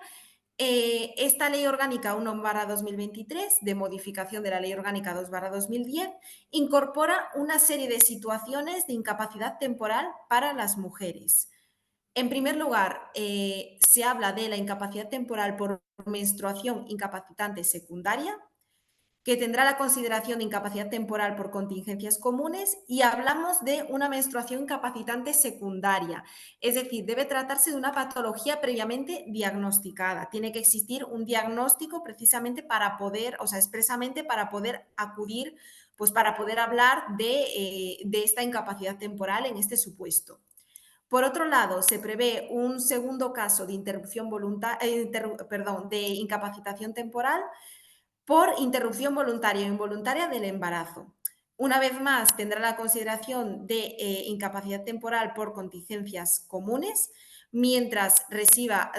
esta Ley Orgánica 1/2023, de modificación de la Ley Orgánica 2/2010, incorpora una serie de situaciones de incapacidad temporal para las mujeres. En primer lugar, se habla de la incapacidad temporal por menstruación incapacitante secundaria, que tendrá la consideración de incapacidad temporal por contingencias comunes, y hablamos de una menstruación incapacitante secundaria, es decir, debe tratarse de una patología previamente diagnosticada. Tiene que existir un diagnóstico precisamente para poder, o sea, expresamente para poder acudir, pues para poder hablar de esta incapacidad temporal en este supuesto. Por otro lado, se prevé un segundo caso de interrupción de incapacitación temporal por interrupción voluntaria o involuntaria del embarazo. Una vez más, tendrá la consideración de incapacidad temporal por contingencias comunes, mientras reciba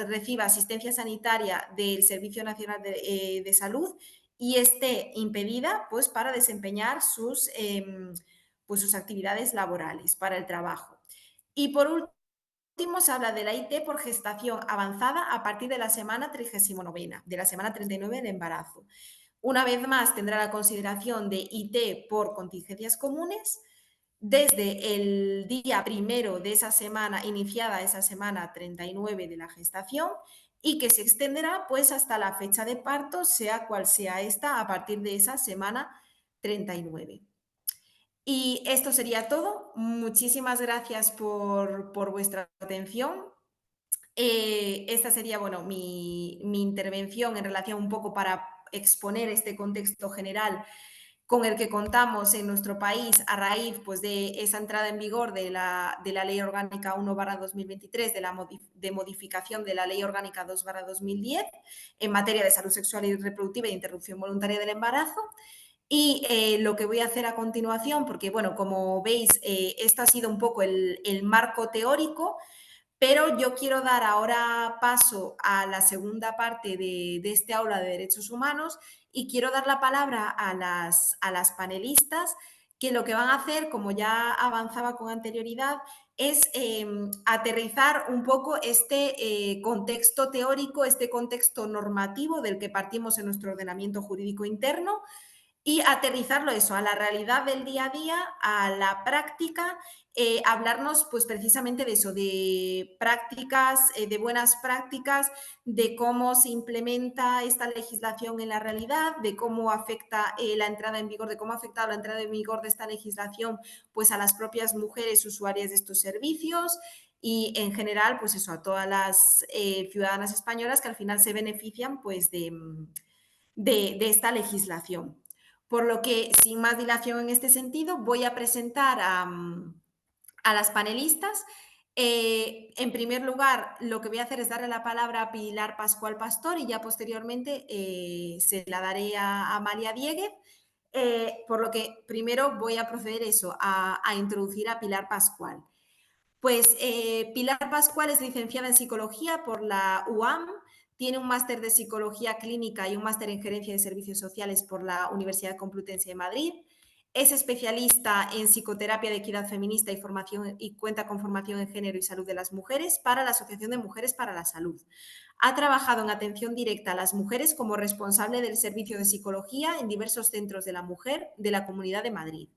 asistencia sanitaria del Servicio Nacional de Salud y esté impedida, pues, para desempeñar pues, sus actividades laborales para el trabajo. Y por último, se habla de la IT por gestación avanzada a partir de la semana 39, de la semana 39 del embarazo. Una vez más, tendrá la consideración de IT por contingencias comunes desde el día primero de esa semana, iniciada esa semana 39 de la gestación, y que se extenderá pues hasta la fecha de parto, sea cual sea esta, a partir de esa semana 39. Y esto sería todo. Muchísimas gracias por vuestra atención. Esta sería, bueno, mi intervención en relación un poco para exponer este contexto general con el que contamos en nuestro país a raíz, pues, de esa entrada en vigor de la Ley Orgánica 1/2023, de modificación de la Ley Orgánica 2/2010 en materia de salud sexual y reproductiva e interrupción voluntaria del embarazo. Y lo que voy a hacer a continuación, porque, bueno, como veis, esto ha sido un poco el marco teórico, pero yo quiero dar ahora paso a la segunda parte de este aula de derechos humanos, y quiero dar la palabra a las panelistas, que lo que van a hacer, como ya avanzaba con anterioridad, es aterrizar un poco este contexto teórico, este contexto normativo del que partimos en nuestro ordenamiento jurídico interno, y aterrizarlo eso, a la realidad del día a día, a la práctica, hablarnos pues precisamente de eso, de prácticas, de buenas prácticas, de cómo se implementa esta legislación en la realidad, de cómo afecta la entrada en vigor, de cómo ha afectado la entrada en vigor de esta legislación pues a las propias mujeres usuarias de estos servicios, y en general pues eso, a todas las ciudadanas españolas que al final se benefician pues de esta legislación. Por lo que, sin más dilación en este sentido, voy a presentar a las panelistas. En primer lugar, lo que voy a hacer es darle la palabra a Pilar Pascual Pastor, y ya posteriormente se la daré a Amalia Dieguez. Por lo que primero voy a proceder eso, a introducir a Pilar Pascual. Pues Pilar Pascual es licenciada en Psicología por la UAM, tiene un máster de Psicología Clínica y un máster en Gerencia de Servicios Sociales por la Universidad Complutense de Madrid. Es especialista en psicoterapia de equidad feminista y cuenta con formación en género y salud de las mujeres para la Asociación de Mujeres para la Salud. Ha trabajado en atención directa a las mujeres como responsable del servicio de psicología en diversos centros de la mujer de la Comunidad de Madrid.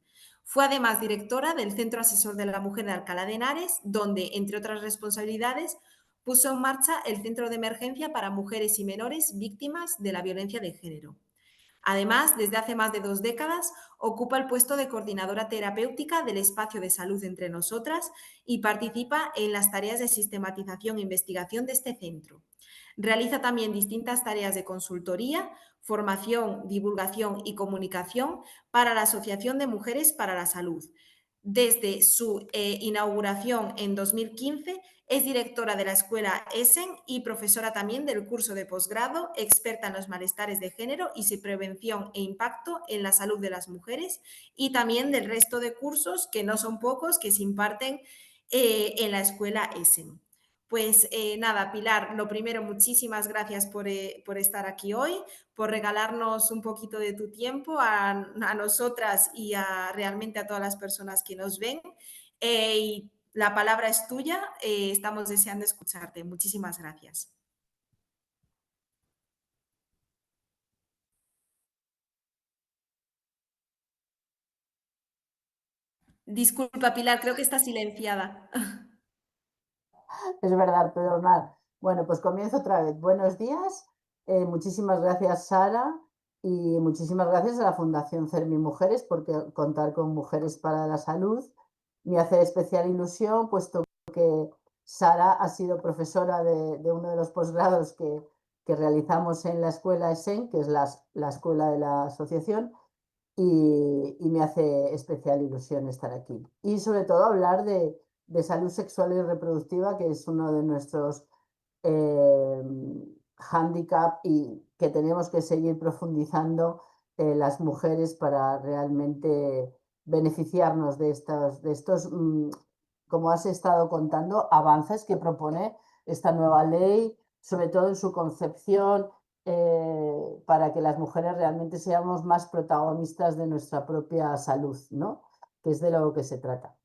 Fue además directora del Centro Asesor de la Mujer de Alcalá de Henares, donde, entre otras responsabilidades, puso en marcha el Centro de Emergencia para Mujeres y Menores Víctimas de la Violencia de Género. Además, desde hace más de 2 décadas, ocupa el puesto de coordinadora terapéutica del espacio de salud Entre Nosotras y participa en las tareas de sistematización e investigación de este centro. Realiza también distintas tareas de consultoría, formación, divulgación y comunicación para la Asociación de Mujeres para la Salud. Desde su inauguración en 2015, es directora de la Escuela Essen y profesora también del curso de posgrado, experta en los malestares de género y su prevención e impacto en la salud de las mujeres, y también del resto de cursos, que no son pocos, que se imparten en la Escuela Essen. Pues nada, Pilar, lo primero, muchísimas gracias por estar aquí hoy, por regalarnos un poquito de tu tiempo a nosotras y realmente a todas las personas que nos ven. Y la palabra es tuya, estamos deseando escucharte. Muchísimas gracias. Disculpa, Pilar, creo que está silenciada. Es verdad, perdonad. Bueno, pues comienzo otra vez. Buenos días. Muchísimas gracias, Sara, y muchísimas gracias a la Fundación CERMI Mujeres, porque contar con Mujeres para la Salud me hace especial ilusión, puesto que Sara ha sido profesora de uno de los posgrados que realizamos en la escuela ESEN, que es la escuela de la asociación, y me hace especial ilusión estar aquí. Y sobre todo hablar de salud sexual y reproductiva, que es uno de nuestros eh, hándicap y que tenemos que seguir profundizando las mujeres para realmente beneficiarnos de estos, como has estado contando, avances que propone esta nueva ley, sobre todo en su concepción, para que las mujeres realmente seamos más protagonistas de nuestra propia salud, ¿no? Que es de lo que se trata.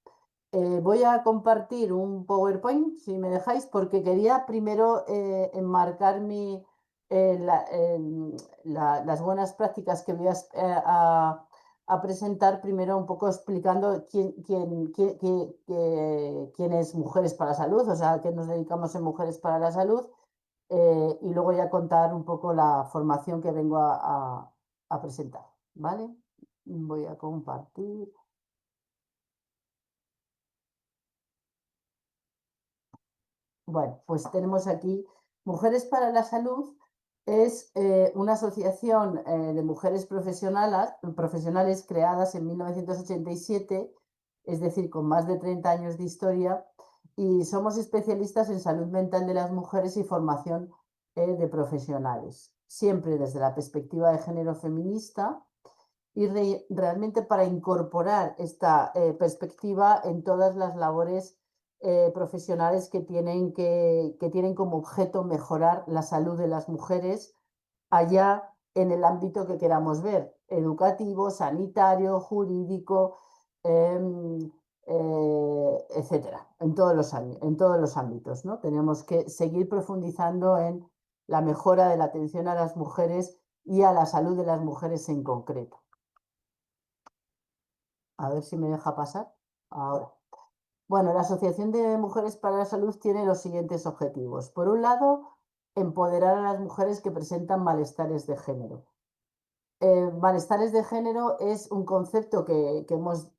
Voy a compartir un PowerPoint, si me dejáis, porque quería primero enmarcar las buenas prácticas que voy a presentar, primero un poco explicando quién es Mujeres para la Salud, o sea, a qué nos dedicamos en Mujeres para la Salud, y luego ya contar un poco la formación que vengo a presentar, ¿vale? Voy a compartir. Bueno, pues tenemos aquí Mujeres para la Salud, es una asociación de mujeres profesionales creadas en 1987, es decir, con más de 30 años de historia, y somos especialistas en salud mental de las mujeres y formación de profesionales, siempre desde la perspectiva de género feminista y realmente para incorporar esta perspectiva en todas las labores profesionales que tienen como objeto mejorar la salud de las mujeres allá en el ámbito que queramos ver, educativo, sanitario, jurídico, etcétera, en todos los ámbitos, ¿no? Tenemos que seguir profundizando en la mejora de la atención a las mujeres y a la salud de las mujeres en concreto. A ver si me deja pasar. Ahora. Bueno, la Asociación de Mujeres para la Salud tiene los siguientes objetivos. Por un lado, empoderar a las mujeres que presentan malestares de género. Malestares de género es un concepto que hemos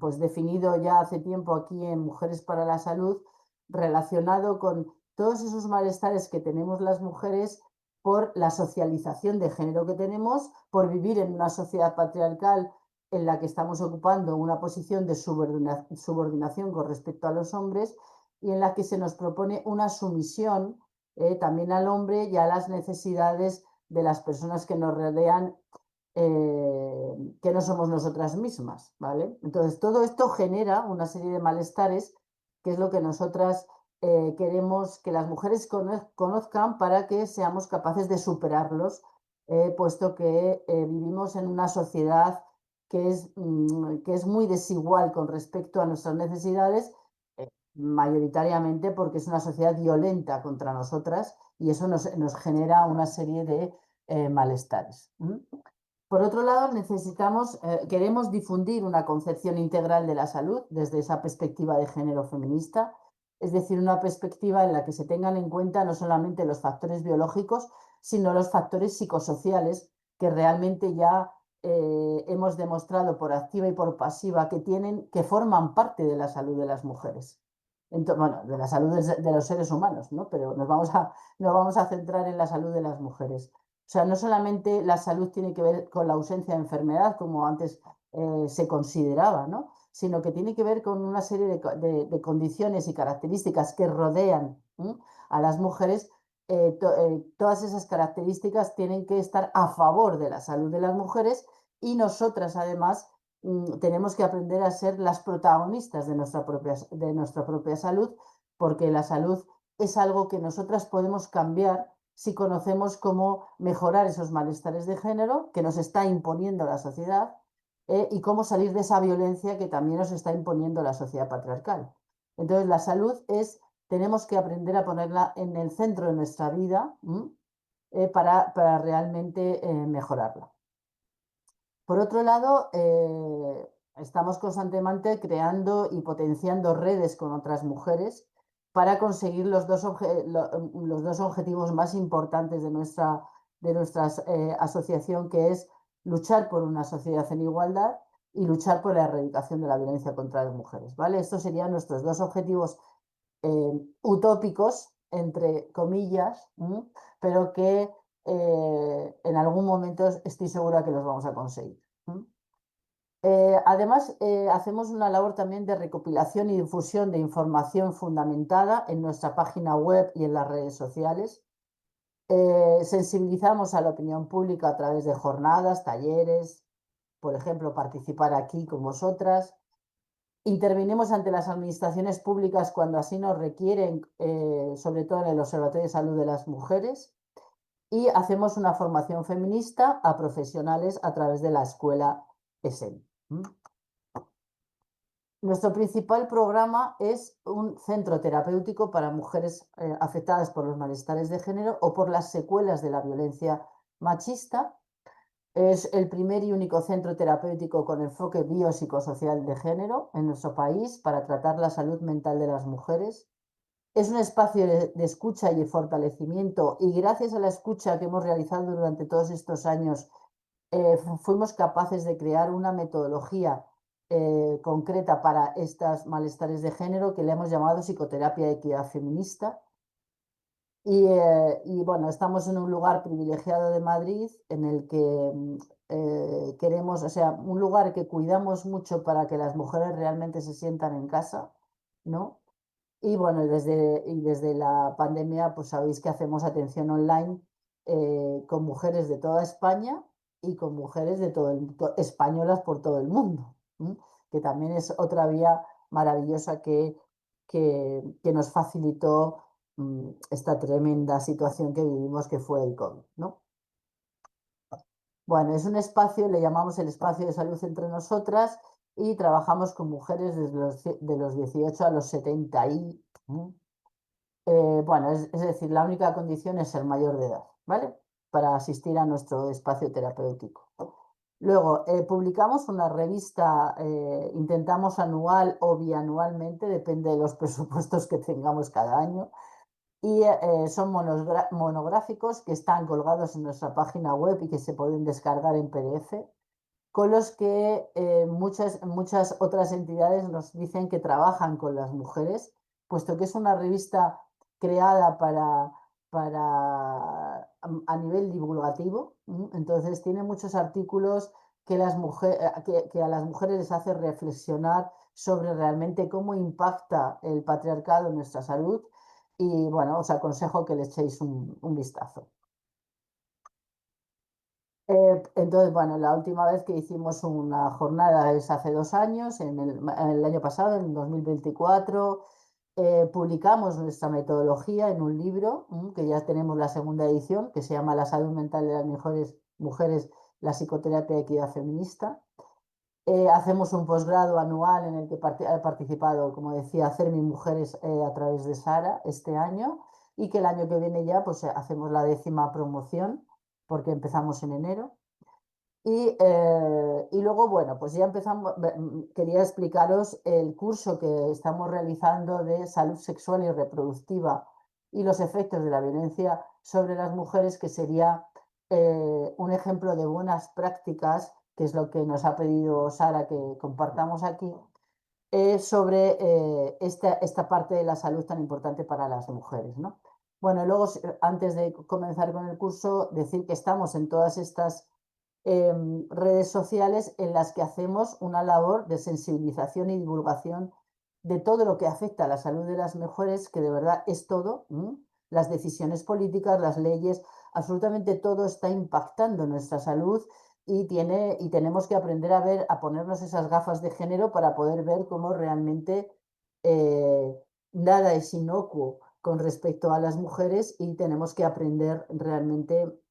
pues, definido ya hace tiempo aquí en Mujeres para la Salud, relacionado con todos esos malestares que tenemos las mujeres por la socialización de género que tenemos, por vivir en una sociedad patriarcal en la que estamos ocupando una posición de subordinación con respecto a los hombres y en la que se nos propone una sumisión también al hombre y a las necesidades de las personas que nos rodean, que no somos nosotras mismas, ¿vale? Entonces, todo esto genera una serie de malestares, que es lo que nosotras queremos que las mujeres conozcan para que seamos capaces de superarlos, puesto que vivimos en una sociedad que es muy desigual con respecto a nuestras necesidades, mayoritariamente porque es una sociedad violenta contra nosotras y eso nos genera una serie de malestares. Por otro lado, queremos difundir una concepción integral de la salud desde esa perspectiva de género feminista, es decir, una perspectiva en la que se tengan en cuenta no solamente los factores biológicos, sino los factores psicosociales que realmente ya hemos demostrado por activa y por pasiva que forman parte de la salud de las mujeres. Bueno, de la salud de los seres humanos, ¿no? Pero nos vamos a centrar en la salud de las mujeres. O sea, no solamente la salud tiene que ver con la ausencia de enfermedad, como antes se consideraba, ¿no? Sino que tiene que ver con una serie de condiciones y características que rodean a las mujeres. Todas esas características tienen que estar a favor de la salud de las mujeres y nosotras, además, tenemos que aprender a ser las protagonistas de nuestra propia salud, porque la salud es algo que nosotras podemos cambiar si conocemos cómo mejorar esos malestares de género que nos está imponiendo la sociedad, y cómo salir de esa violencia que también nos está imponiendo la sociedad patriarcal. Entonces, la salud tenemos que aprender a ponerla en el centro de nuestra vida para realmente mejorarla. Por otro lado, estamos constantemente creando y potenciando redes con otras mujeres para conseguir los dos objetivos más importantes de nuestra asociación, que es luchar por una sociedad en igualdad y luchar por la erradicación de la violencia contra las mujeres, ¿vale? Estos serían nuestros dos objetivos utópicos, entre comillas, pero que en algún momento estoy segura que los vamos a conseguir. Además, hacemos una labor también de recopilación y difusión de información fundamentada en nuestra página web y en las redes sociales. Sensibilizamos a la opinión pública a través de jornadas, talleres, por ejemplo, participar aquí con vosotras. Intervinimos ante las administraciones públicas cuando así nos requieren, sobre todo en el Observatorio de Salud de las Mujeres. Y hacemos una formación feminista a profesionales a través de la escuela ESEN. Nuestro principal programa es un centro terapéutico para mujeres afectadas por los malestares de género o por las secuelas de la violencia machista. Es el primer y único centro terapéutico con enfoque biopsicosocial de género en nuestro país para tratar la salud mental de las mujeres. Es un espacio de escucha y de fortalecimiento, y gracias a la escucha que hemos realizado durante todos estos años, fuimos capaces de crear una metodología concreta para estos malestares de género que le hemos llamado psicoterapia de equidad feminista. Y bueno, estamos en un lugar privilegiado de Madrid en el que queremos, o sea, un lugar que cuidamos mucho para que las mujeres realmente se sientan en casa, ¿no? Y bueno, desde la pandemia, pues sabéis que hacemos atención online con mujeres de toda España y con mujeres de españolas por todo el mundo, que también es otra vía maravillosa que nos facilitó esta tremenda situación que vivimos, que fue el COVID, ¿no? Bueno, es un espacio, le llamamos el espacio de salud entre nosotras, y trabajamos con mujeres de los 18 a los 70 y... bueno, es decir, la única condición es ser mayor de edad, ¿vale? Para asistir a nuestro espacio terapéutico. Luego, publicamos una revista, intentamos anual o bianualmente, depende de los presupuestos que tengamos cada año, y son monográficos que están colgados en nuestra página web y que se pueden descargar en PDF, con los que muchas otras entidades nos dicen que trabajan con las mujeres, puesto que es una revista creada a nivel divulgativo. Entonces tiene muchos artículos que a las mujeres les hace reflexionar sobre realmente cómo impacta el patriarcado en nuestra salud, y bueno, os aconsejo que le echéis un vistazo. Entonces, bueno, la última vez que hicimos una jornada es hace 2 años, en el año pasado, en 2024. Publicamos nuestra metodología en un libro, que ya tenemos la segunda edición, que se llama La salud mental de las mejores mujeres, la psicoterapia de equidad feminista. Hacemos un posgrado anual en el que ha participado, como decía, CERMI Mujeres a través de Sara este año, y que el año que viene ya pues hacemos la 10ª promoción, porque empezamos en enero. Y luego, bueno, pues ya empezamos, quería explicaros el curso que estamos realizando de salud sexual y reproductiva y los efectos de la violencia sobre las mujeres, que sería un ejemplo de buenas prácticas, que es lo que nos ha pedido Sara que compartamos aquí, sobre esta parte de la salud tan importante para las mujeres, ¿no? Bueno, luego, antes de comenzar con el curso, decir que estamos en todas estas redes sociales en las que hacemos una labor de sensibilización y divulgación de todo lo que afecta a la salud de las mujeres, que de verdad es todo, las decisiones políticas, las leyes, absolutamente todo está impactando nuestra salud, y tenemos que aprender a ponernos esas gafas de género para poder ver cómo realmente nada es inocuo con respecto a las mujeres, y tenemos que aprender realmente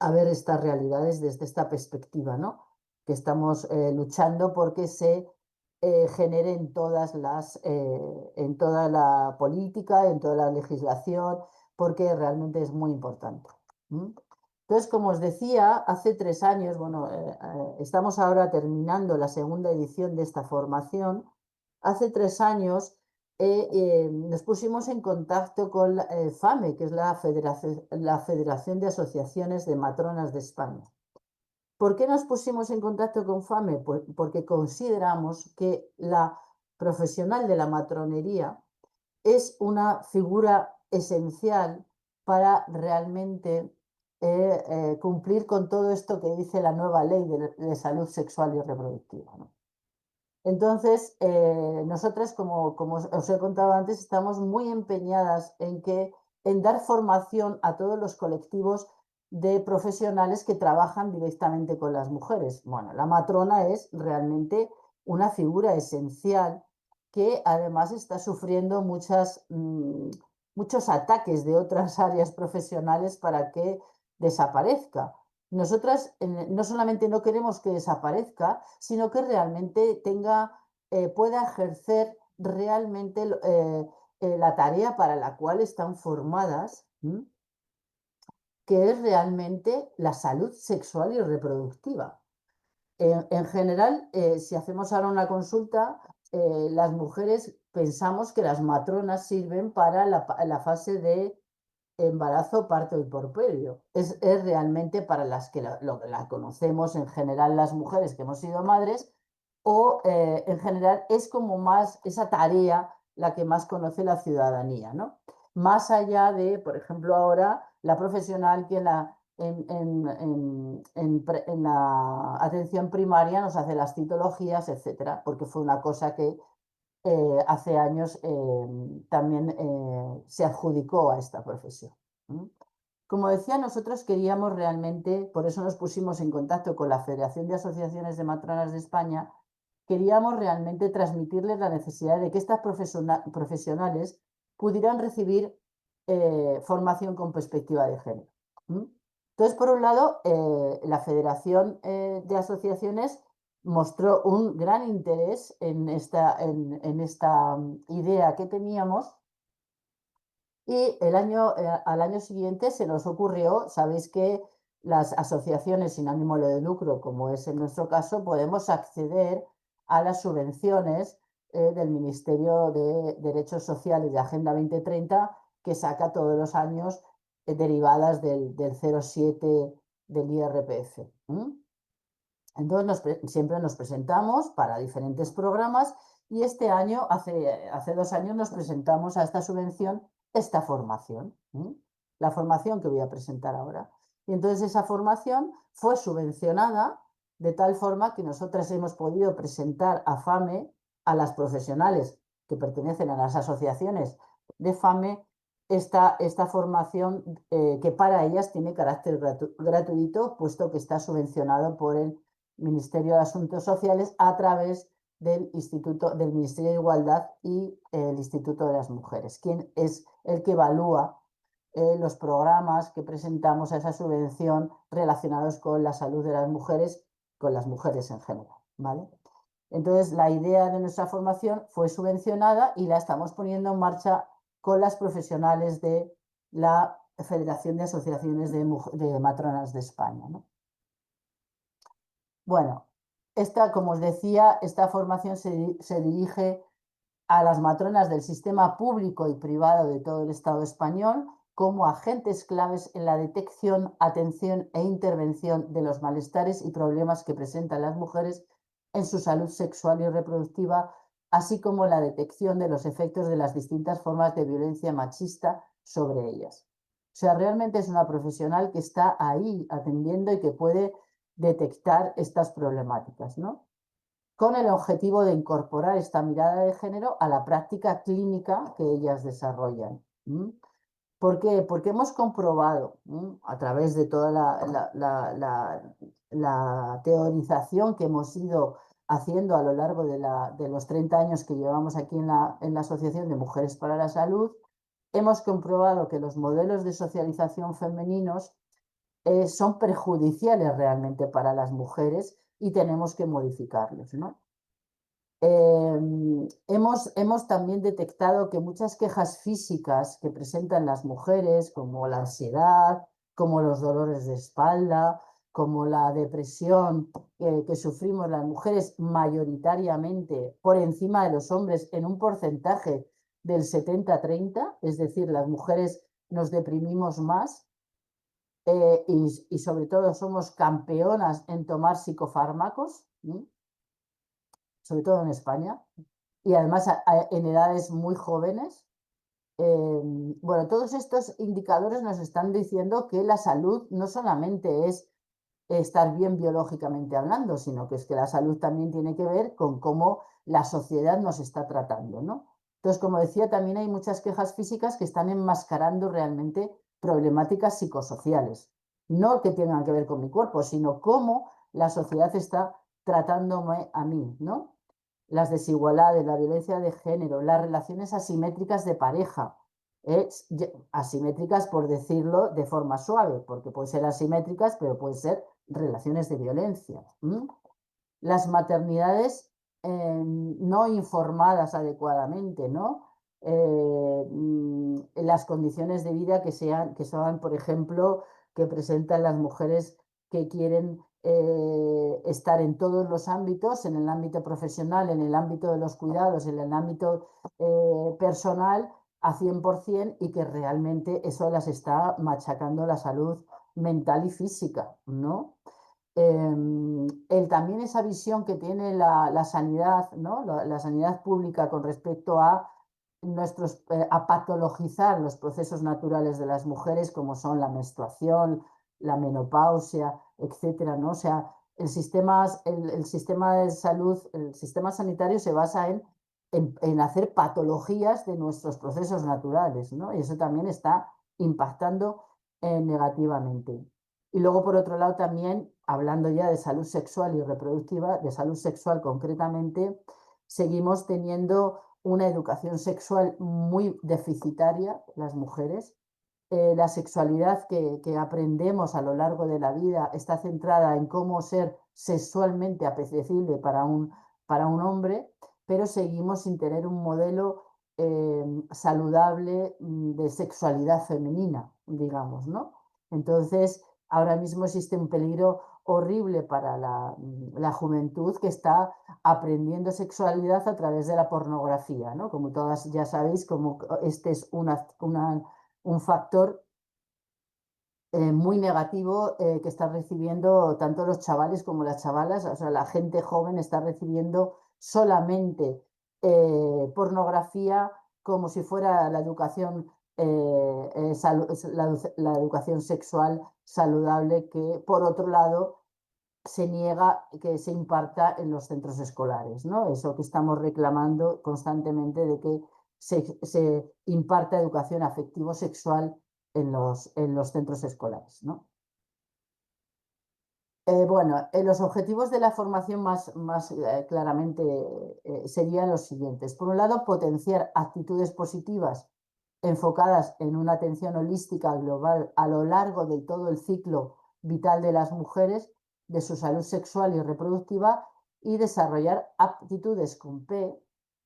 a ver estas realidades desde esta perspectiva, ¿no? Que estamos luchando porque se genere en toda la política, en toda la legislación, porque realmente es muy importante. Entonces, como os decía, hace 3 años, bueno, estamos ahora terminando la segunda edición de esta formación. Hace 3 años nos pusimos en contacto con FAME, que es la Federación de Asociaciones de Matronas de España. ¿Por qué nos pusimos en contacto con FAME? Pues porque consideramos que la profesional de la matronería es una figura esencial para realmente cumplir con todo esto que dice la nueva ley de salud sexual y reproductiva, ¿no? Entonces, nosotras, como os he contado antes, estamos muy empeñadas en dar formación a todos los colectivos de profesionales que trabajan directamente con las mujeres. Bueno, la matrona es realmente una figura esencial que además está sufriendo muchos ataques de otras áreas profesionales para que desaparezca. Nosotras no solamente no queremos que desaparezca, sino que realmente pueda ejercer realmente la tarea para la cual están formadas, que es realmente la salud sexual y reproductiva. En general, si hacemos ahora una consulta, las mujeres pensamos que las matronas sirven para la fase de embarazo, parto y porperio. Es realmente para las que la conocemos en general las mujeres que hemos sido madres, o en general es como más esa tarea la que más conoce la ciudadanía, ¿no? Más allá de, por ejemplo, ahora la profesional que en la atención primaria nos hace las citologías, etcétera, porque fue una cosa que hace años también se adjudicó a esta profesión. Como decía, nosotros queríamos realmente, por eso nos pusimos en contacto con la Federación de Asociaciones de Matronas de España, queríamos realmente transmitirles la necesidad de que estas profesionales pudieran recibir formación con perspectiva de género. Entonces, por un lado, la Federación de Asociaciones mostró un gran interés en esta idea que teníamos, y al año siguiente se nos ocurrió, sabéis que las asociaciones sin ánimo de lucro, como es en nuestro caso, podemos acceder a las subvenciones del Ministerio de Derechos Sociales de Agenda 2030, que saca todos los años derivadas del 0,7 del IRPF. Entonces siempre nos presentamos para diferentes programas, y este año, hace 2 años, nos presentamos a esta subvención, esta formación, la formación que voy a presentar ahora. Y entonces esa formación fue subvencionada de tal forma que nosotras hemos podido presentar a FAME, a las profesionales que pertenecen a las asociaciones de FAME, esta formación que para ellas tiene carácter gratuito, puesto que está subvencionado por el Ministerio de Asuntos Sociales a través del Ministerio de Igualdad y el Instituto de las Mujeres, quien es el que evalúa los programas que presentamos a esa subvención relacionados con la salud de las mujeres, con las mujeres en general, ¿vale? Entonces, la idea de nuestra formación fue subvencionada y la estamos poniendo en marcha con las profesionales de la Federación de Asociaciones de Matronas de España, ¿no? Bueno, como os decía, esta formación se dirige a las matronas del sistema público y privado de todo el Estado español como agentes claves en la detección, atención e intervención de los malestares y problemas que presentan las mujeres en su salud sexual y reproductiva, así como la detección de los efectos de las distintas formas de violencia machista sobre ellas. O sea, realmente es una profesional que está ahí atendiendo y que puede detectar estas problemáticas, ¿no? Con el objetivo de incorporar esta mirada de género a la práctica clínica que ellas desarrollan. ¿Por qué? Porque hemos comprobado, a través de toda la teorización que hemos ido haciendo a lo largo de los 30 años que llevamos aquí en la Asociación de Mujeres para la Salud, hemos comprobado que los modelos de socialización femeninos son perjudiciales realmente para las mujeres y tenemos que modificarlos, ¿no? Hemos también detectado que muchas quejas físicas que presentan las mujeres, como la ansiedad, como los dolores de espalda, como la depresión que sufrimos las mujeres mayoritariamente por encima de los hombres en un porcentaje del 70-30, es decir, las mujeres nos deprimimos más y sobre todo somos campeonas en tomar psicofármacos, sobre todo en España, y además en edades muy jóvenes. Bueno, todos estos indicadores nos están diciendo que la salud no solamente es estar bien biológicamente hablando, sino que es que la salud también tiene que ver con cómo la sociedad nos está tratando, ¿no? Entonces, como decía, también hay muchas quejas físicas que están enmascarando realmente problemáticas psicosociales. No que tengan que ver con mi cuerpo, sino cómo la sociedad está tratándome a mí, ¿no? Las desigualdades, la violencia de género, las relaciones asimétricas de pareja, asimétricas por decirlo de forma suave, porque pueden ser asimétricas, pero pueden ser relaciones de violencia. Las maternidades no informadas adecuadamente, ¿no? Las condiciones de vida que son, por ejemplo, que presentan las mujeres que quieren estar en todos los ámbitos, en el ámbito profesional, en el ámbito de los cuidados, en el ámbito personal, a 100%, y que realmente eso las está machacando la salud mental y física, ¿no? También esa visión que tiene la sanidad, ¿no? La sanidad pública con respecto a a patologizar los procesos naturales de las mujeres, como son la menstruación, la menopausia, etcétera, ¿no? O sea, el sistema de salud, el sistema sanitario se basa en hacer patologías de nuestros procesos naturales, ¿no? Y eso también está impactando negativamente. Y luego, por otro lado, también, hablando ya de salud sexual y reproductiva, de salud sexual concretamente, seguimos teniendo una educación sexual muy deficitaria, las mujeres. La sexualidad que aprendemos a lo largo de la vida está centrada en cómo ser sexualmente apetecible para un hombre, pero seguimos sin tener un modelo saludable de sexualidad femenina, digamos, ¿no? Entonces, ahora mismo existe un peligro horrible para la juventud que está aprendiendo sexualidad a través de la pornografía, ¿no? Como todas ya sabéis, como este es un factor muy negativo que están recibiendo tanto los chavales como las chavalas, o sea, la gente joven está recibiendo solamente pornografía como si fuera la educación, la educación sexual saludable, que por otro lado se niega que se imparta en los centros escolares, ¿no? Eso que estamos reclamando constantemente de que se imparta educación afectivo-sexual en los centros escolares, ¿no? Bueno, los objetivos de la formación más claramente serían los siguientes. Por un lado, potenciar actitudes positivas enfocadas en una atención holística global a lo largo de todo el ciclo vital de las mujeres, de su salud sexual y reproductiva, y desarrollar aptitudes con P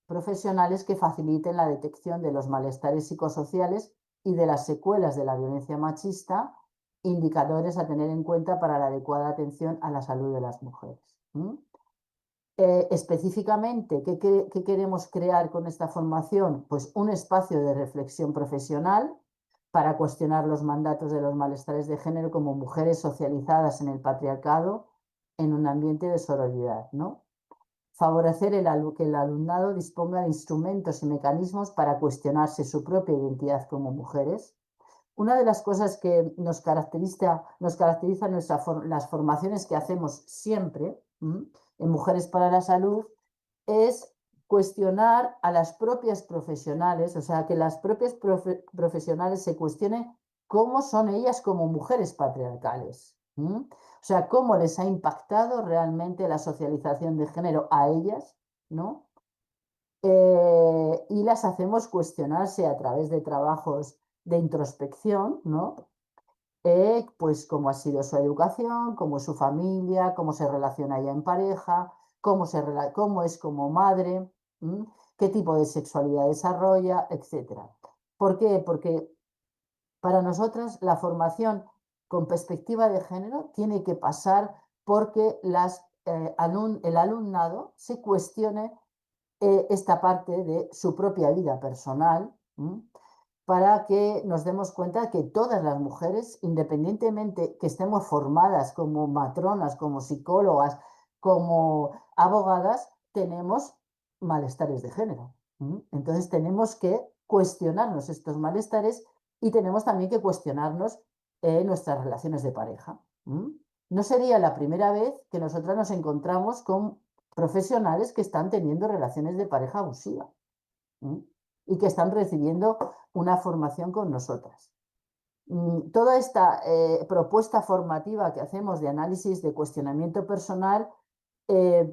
profesionales que faciliten la detección de los malestares psicosociales y de las secuelas de la violencia machista, indicadores a tener en cuenta para la adecuada atención a la salud de las mujeres. Específicamente, ¿qué queremos crear con esta formación? Pues un espacio de reflexión profesional para cuestionar los mandatos de los malestares de género como mujeres socializadas en el patriarcado en un ambiente de sororidad, ¿no? Favorecer que el alumnado disponga de instrumentos y mecanismos para cuestionarse su propia identidad como mujeres. Una de las cosas que nos caracteriza las formaciones que hacemos siempre en Mujeres para la Salud es cuestionar a las propias profesionales, o sea, que las propias profesionales se cuestionen cómo son ellas como mujeres patriarcales. O sea, cómo les ha impactado realmente la socialización de género a ellas, ¿no? Y las hacemos cuestionarse a través de trabajos de introspección, ¿no? Pues cómo ha sido su educación, cómo es su familia, cómo se relaciona ella en pareja, cómo es como madre, qué tipo de sexualidad desarrolla, etc. ¿Por qué? Porque para nosotras la formación con perspectiva de género tiene que pasar porque el alumnado se cuestione esta parte de su propia vida personal, para que nos demos cuenta que todas las mujeres, independientemente que estemos formadas como matronas, como psicólogas, como abogadas, tenemos malestares de género. Entonces tenemos que cuestionarnos estos malestares y tenemos también que cuestionarnos nuestras relaciones de pareja. No sería la primera vez que nosotras nos encontramos con profesionales que están teniendo relaciones de pareja abusiva y que están recibiendo una formación con nosotras. Toda esta propuesta formativa que hacemos de análisis, de cuestionamiento personal,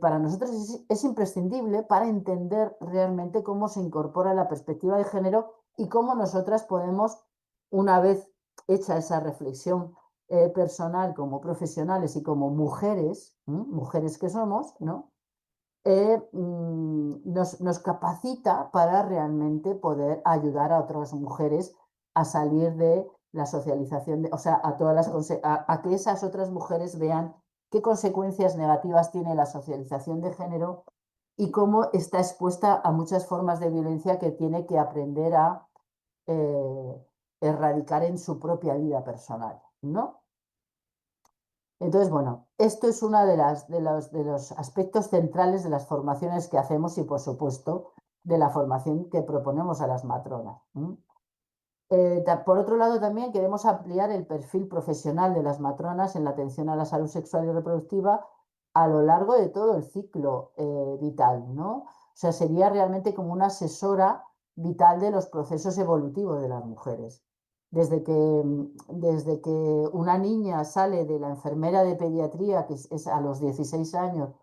para nosotros es imprescindible para entender realmente cómo se incorpora la perspectiva de género y cómo nosotras podemos, una vez hecha esa reflexión personal como profesionales y como mujeres, mujeres que somos, ¿no? Nos capacita para realmente poder ayudar a otras mujeres a salir de la socialización, o sea, a que esas otras mujeres vean qué consecuencias negativas tiene la socialización de género y cómo está expuesta a muchas formas de violencia que tiene que aprender a erradicar en su propia vida personal, ¿no? Entonces, bueno, esto es uno de los aspectos centrales de las formaciones que hacemos y, por supuesto, de la formación que proponemos a las matronas. Por otro lado, también queremos ampliar el perfil profesional de las matronas en la atención a la salud sexual y reproductiva a lo largo de todo el ciclo vital, ¿no? O sea, sería realmente como una asesora vital de los procesos evolutivos de las mujeres. Desde que una niña sale de la enfermera de pediatría, que es a los 16 años,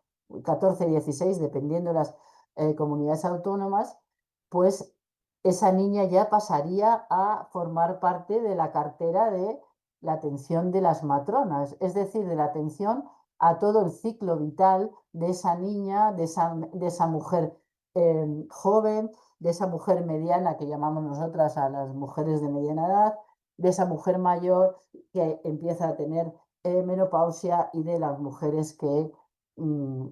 14, 16, dependiendo de las comunidades autónomas, pues esa niña ya pasaría a formar parte de la cartera de la atención de las matronas, es decir, de la atención a todo el ciclo vital de esa niña, de esa mujer joven, de esa mujer mediana que llamamos nosotras a las mujeres de mediana edad, de esa mujer mayor que empieza a tener menopausia y de las mujeres que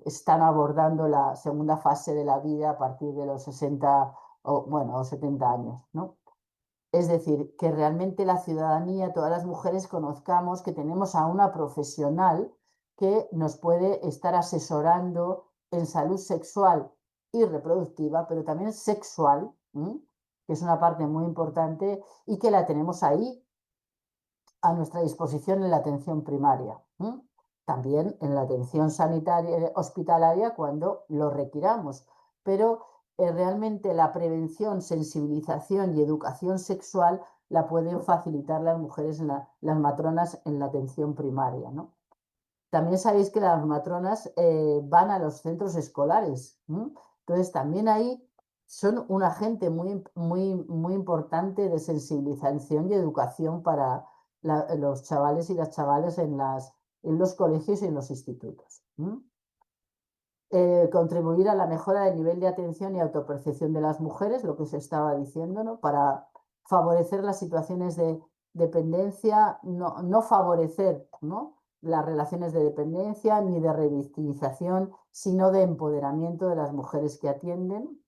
están abordando la segunda fase de la vida a partir de los 60 o 70 años, ¿no? Es decir, que realmente la ciudadanía, todas las mujeres conozcamos que tenemos a una profesional que nos puede estar asesorando en salud sexual y reproductiva, pero también sexual, que es una parte muy importante y que la tenemos ahí a nuestra disposición en la atención primaria. También en la atención sanitaria hospitalaria cuando lo requiramos, pero realmente la prevención, sensibilización y educación sexual la pueden facilitar las mujeres, las matronas en la atención primaria, ¿no? También sabéis que las matronas van a los centros escolares, entonces también ahí son un agente muy, muy, muy importante de sensibilización y educación para los chavales y las chavales en los colegios y en los institutos. Contribuir a la mejora del nivel de atención y autopercepción de las mujeres, lo que os estaba diciendo, ¿no? Para favorecer las situaciones de dependencia, no favorecer, ¿no? las relaciones de dependencia ni de revictimización, sino de empoderamiento de las mujeres que atienden.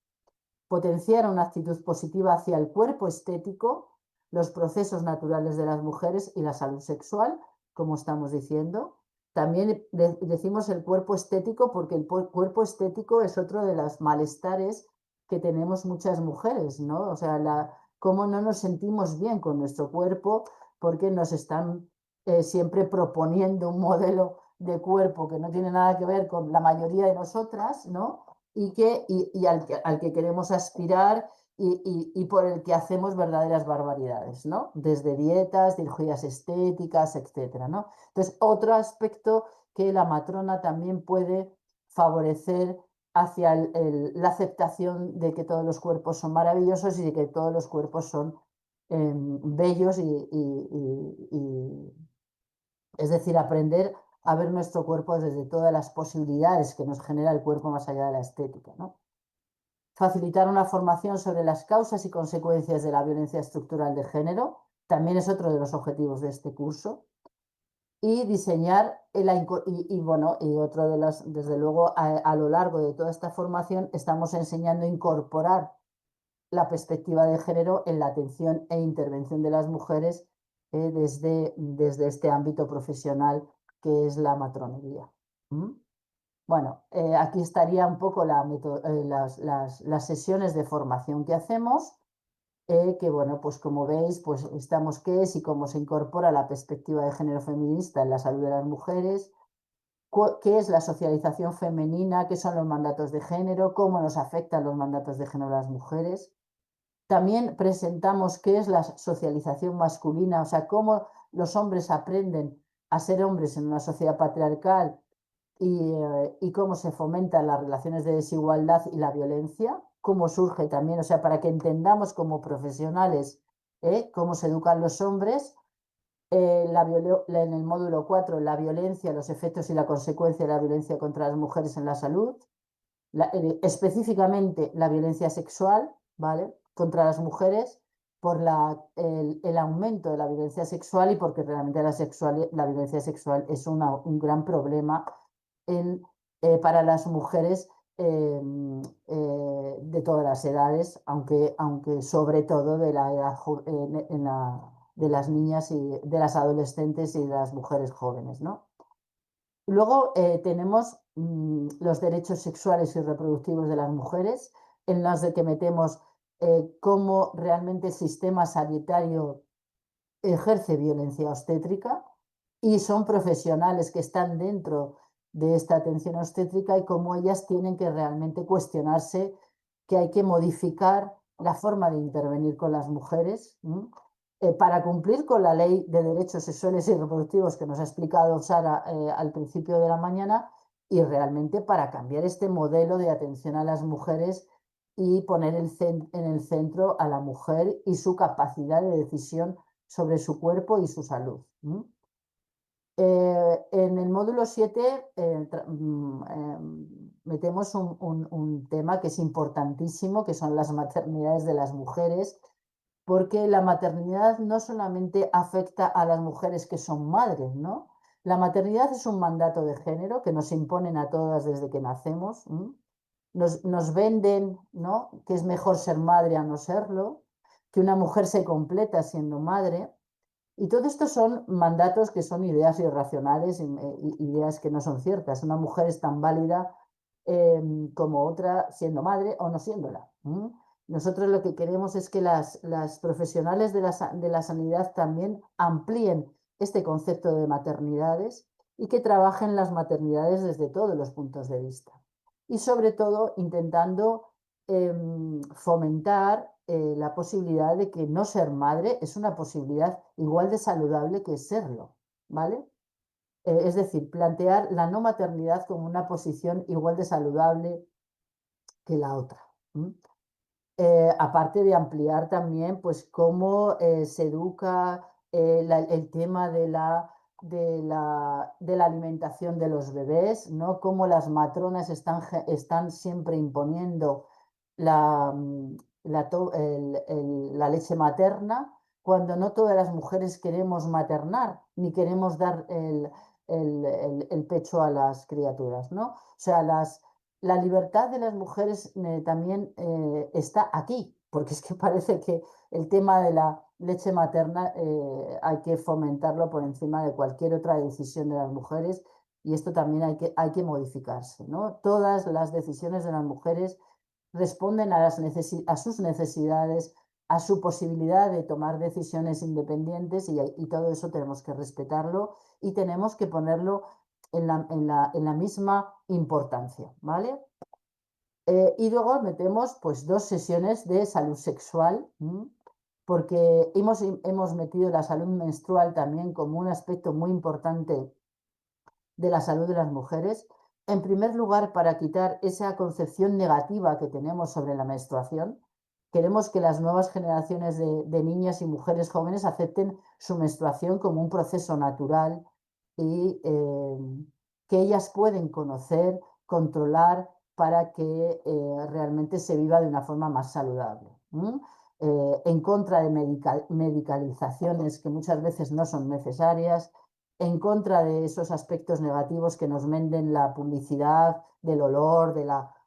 Potenciar una actitud positiva hacia el cuerpo estético, los procesos naturales de las mujeres y la salud sexual, como estamos diciendo. También decimos el cuerpo estético porque el cuerpo estético es otro de los malestares que tenemos muchas mujeres, ¿no? O sea, cómo no nos sentimos bien con nuestro cuerpo porque nos están siempre proponiendo un modelo de cuerpo que no tiene nada que ver con la mayoría de nosotras, ¿no? Y al que queremos aspirar y por el que hacemos verdaderas barbaridades, ¿no? Desde dietas, cirugías estéticas, etcétera, ¿no? Entonces, otro aspecto que la matrona también puede favorecer hacia la aceptación de que todos los cuerpos son maravillosos y de que todos los cuerpos son bellos es decir, aprender a ver nuestro cuerpo desde todas las posibilidades que nos genera el cuerpo más allá de la estética, ¿no? Facilitar una formación sobre las causas y consecuencias de la violencia estructural de género también es otro de los objetivos de este curso. y diseñar bueno, y otro de los, desde luego, a lo largo de toda esta formación estamos enseñando a incorporar la perspectiva de género en la atención e intervención de las mujeres desde este ámbito profesional que es la matronería. ¿Mm? Bueno, aquí estaría un poco las sesiones de formación que hacemos, que bueno, pues como veis, pues estamos qué es y cómo se incorpora la perspectiva de género feminista en la salud de las mujeres, qué es la socialización femenina, qué son los mandatos de género, cómo nos afectan los mandatos de género a las mujeres. También presentamos qué es la socialización masculina, o sea, cómo los hombres aprenden a ser hombres en una sociedad patriarcal y cómo se fomentan las relaciones de desigualdad y la violencia, cómo surge también, o sea, para que entendamos como profesionales cómo se educan los hombres. En el módulo 4, la violencia, los efectos y la consecuencia de la violencia contra las mujeres en la salud, específicamente la violencia sexual, ¿vale? Contra las mujeres por el aumento de la violencia sexual y porque realmente la violencia sexual es un gran problema para las mujeres de todas las edades, aunque sobre todo de la edad de las niñas y de las adolescentes y de las mujeres jóvenes, ¿no? Luego tenemos los derechos sexuales y reproductivos de las mujeres, en los de que metemos cómo realmente el sistema sanitario ejerce violencia obstétrica y son profesionales que están dentro de esta atención obstétrica y cómo ellas tienen que realmente cuestionarse que hay que modificar la forma de intervenir con las mujeres para cumplir con la ley de derechos sexuales y reproductivos que nos ha explicado Sara al principio de la mañana y realmente para cambiar este modelo de atención a las mujeres y poner en el centro a la mujer y su capacidad de decisión sobre su cuerpo y su salud. En el módulo 7 metemos un tema que es importantísimo, que son las maternidades de las mujeres, porque la maternidad no solamente afecta a las mujeres que son madres, ¿no? La maternidad es un mandato de género que nos imponen a todas desde que nacemos. Nos venden, ¿no? Que es mejor ser madre a no serlo, que una mujer se completa siendo madre. Y todo esto son mandatos que son ideas irracionales, ideas que no son ciertas. Una mujer es tan válida como otra siendo madre o no siéndola. Nosotros lo que queremos es que las profesionales de la sanidad también amplíen este concepto de maternidades y que trabajen las maternidades desde todos los puntos de vista. Y sobre todo intentando fomentar la posibilidad de que no ser madre es una posibilidad igual de saludable que serlo, ¿vale? Es decir, plantear la no maternidad como una posición igual de saludable que la otra. Aparte de ampliar también, pues, cómo se educa el tema de la alimentación de los bebés, ¿no? Cómo las matronas están siempre imponiendo la, la leche materna, cuando no todas las mujeres queremos maternar, ni queremos dar el pecho a las criaturas, ¿no? O sea, la libertad de las mujeres también está aquí, porque es que parece que el tema de la leche materna hay que fomentarlo por encima de cualquier otra decisión de las mujeres y esto también hay que modificarse, ¿no? Todas las decisiones de las mujeres responden a sus necesidades, a su posibilidad de tomar decisiones independientes y todo eso tenemos que respetarlo y tenemos que ponerlo en la misma importancia, ¿vale? Y luego metemos pues 2 sesiones de salud sexual, porque hemos metido la salud menstrual también como un aspecto muy importante de la salud de las mujeres. En primer lugar, para quitar esa concepción negativa que tenemos sobre la menstruación. Queremos que las nuevas generaciones de niñas y mujeres jóvenes acepten su menstruación como un proceso natural y que ellas pueden conocer, controlar para que realmente se viva de una forma más saludable. En contra de medicalizaciones que muchas veces no son necesarias, en contra de esos aspectos negativos que nos venden la publicidad, del olor,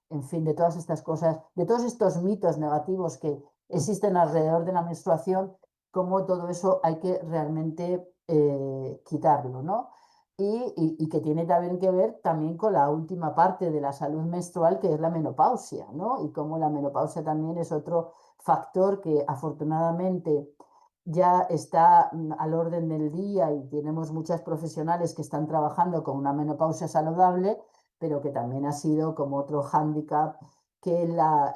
en fin, de todas estas cosas, de todos estos mitos negativos que existen alrededor de la menstruación, cómo todo eso hay que realmente quitarlo, ¿no? Y que tiene también que ver también con la última parte de la salud menstrual, que es la menopausia, ¿no? Y cómo la menopausia también es otro factor que afortunadamente ya está al orden del día y tenemos muchas profesionales que están trabajando con una menopausia saludable, pero que también ha sido como otro hándicap que la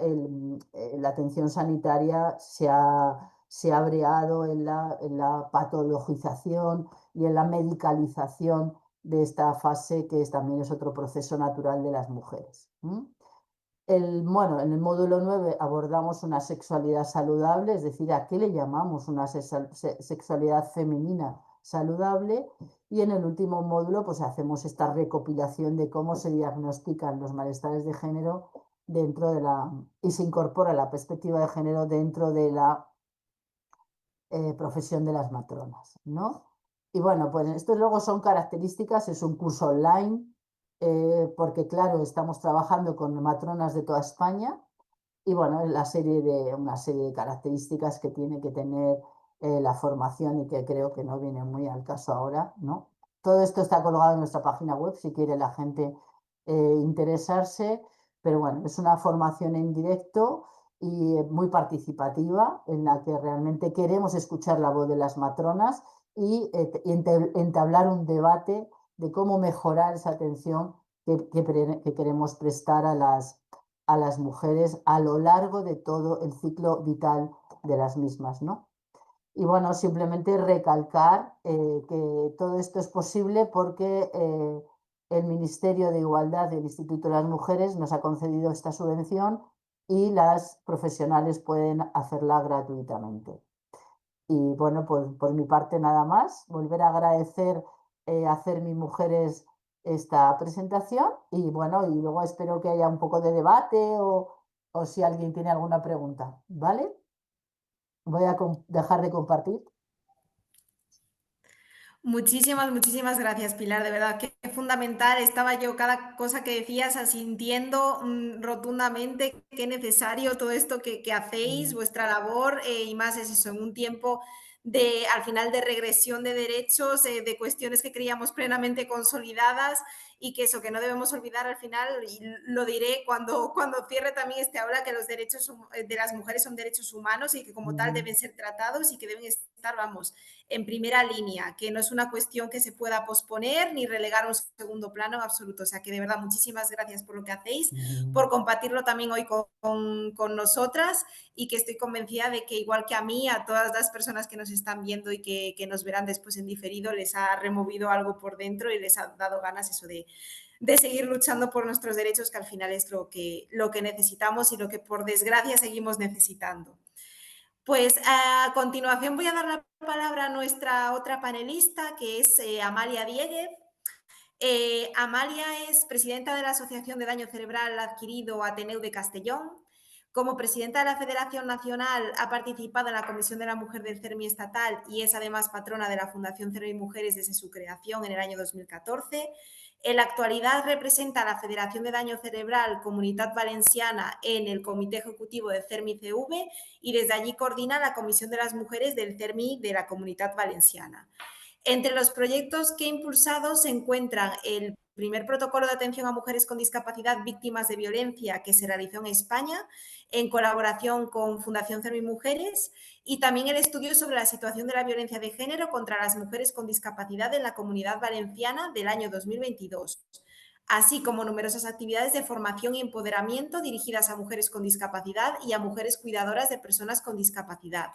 atención sanitaria se ha breado en la patologización y en la medicalización de esta fase que también es otro proceso natural de las mujeres. Bueno, en el módulo 9 abordamos una sexualidad saludable, es decir, a qué le llamamos una sexualidad femenina saludable. Y en el último módulo pues hacemos esta recopilación de cómo se diagnostican los malestares de género y se incorpora la perspectiva de género dentro de la profesión de las matronas, ¿no? Y bueno, pues estos luego son características, es un curso online, porque claro, estamos trabajando con matronas de toda España y bueno, es una serie de características que tiene que tener la formación y que creo que no viene muy al caso ahora, ¿no? Todo esto está colgado en nuestra página web si quiere la gente interesarse, pero bueno, es una formación en directo y muy participativa en la que realmente queremos escuchar la voz de las matronas y entablar un debate de cómo mejorar esa atención que queremos prestar a las mujeres a lo largo de todo el ciclo vital de las mismas, ¿no? Y bueno, simplemente recalcar que todo esto es posible porque el Ministerio de Igualdad del Instituto de las Mujeres nos ha concedido esta subvención y las profesionales pueden hacerla gratuitamente. Y bueno, pues por mi parte nada más, volver a agradecer hacer mis mujeres esta presentación y bueno, y luego espero que haya un poco de debate o si alguien tiene alguna pregunta, ¿vale? Voy a dejar de compartir. Muchísimas, muchísimas gracias, Pilar. De verdad que es fundamental. Estaba yo cada cosa que decías asintiendo rotundamente que es necesario todo esto que hacéis, Mm, vuestra labor, y más es eso, en un tiempo de, al final, de regresión de derechos, de cuestiones que creíamos plenamente consolidadas y que eso, que no debemos olvidar al final, y lo diré cuando cierre también este aula, que los derechos de las mujeres son derechos humanos y que como tal mm, deben ser tratados y que deben estar, vamos, en primera línea, que no es una cuestión que se pueda posponer ni relegar a un segundo plano en absoluto. O sea que de verdad muchísimas gracias por lo que hacéis, mm, por compartirlo también hoy con nosotras y que estoy convencida de que igual que a mí, a todas las personas que nos están viendo y que nos verán después en diferido, les ha removido algo por dentro y les ha dado ganas eso de seguir luchando por nuestros derechos, que al final es lo que necesitamos y lo que por desgracia seguimos necesitando. Pues a continuación voy a dar la palabra a nuestra otra panelista, que es Amalia Dieguez. Amalia es presidenta de la Asociación de Daño Cerebral Adquirido Ateneu de Castellón. Como presidenta de la Federación Nacional ha participado en la Comisión de la Mujer del CERMI estatal y es además patrona de la Fundación CERMI Mujeres desde su creación en el año 2014. En la actualidad representa a la Federación de Daño Cerebral Comunitat Valenciana en el Comité Ejecutivo del CERMI-CV y desde allí coordina la Comisión de las Mujeres del CERMI de la Comunitat Valenciana. Entre los proyectos que ha impulsado se encuentran el primer protocolo de atención a mujeres con discapacidad víctimas de violencia que se realizó en España en colaboración con Fundación CERMI Mujeres y también el estudio sobre la situación de la violencia de género contra las mujeres con discapacidad en la Comunidad Valenciana del año 2022, así como numerosas actividades de formación y empoderamiento dirigidas a mujeres con discapacidad y a mujeres cuidadoras de personas con discapacidad.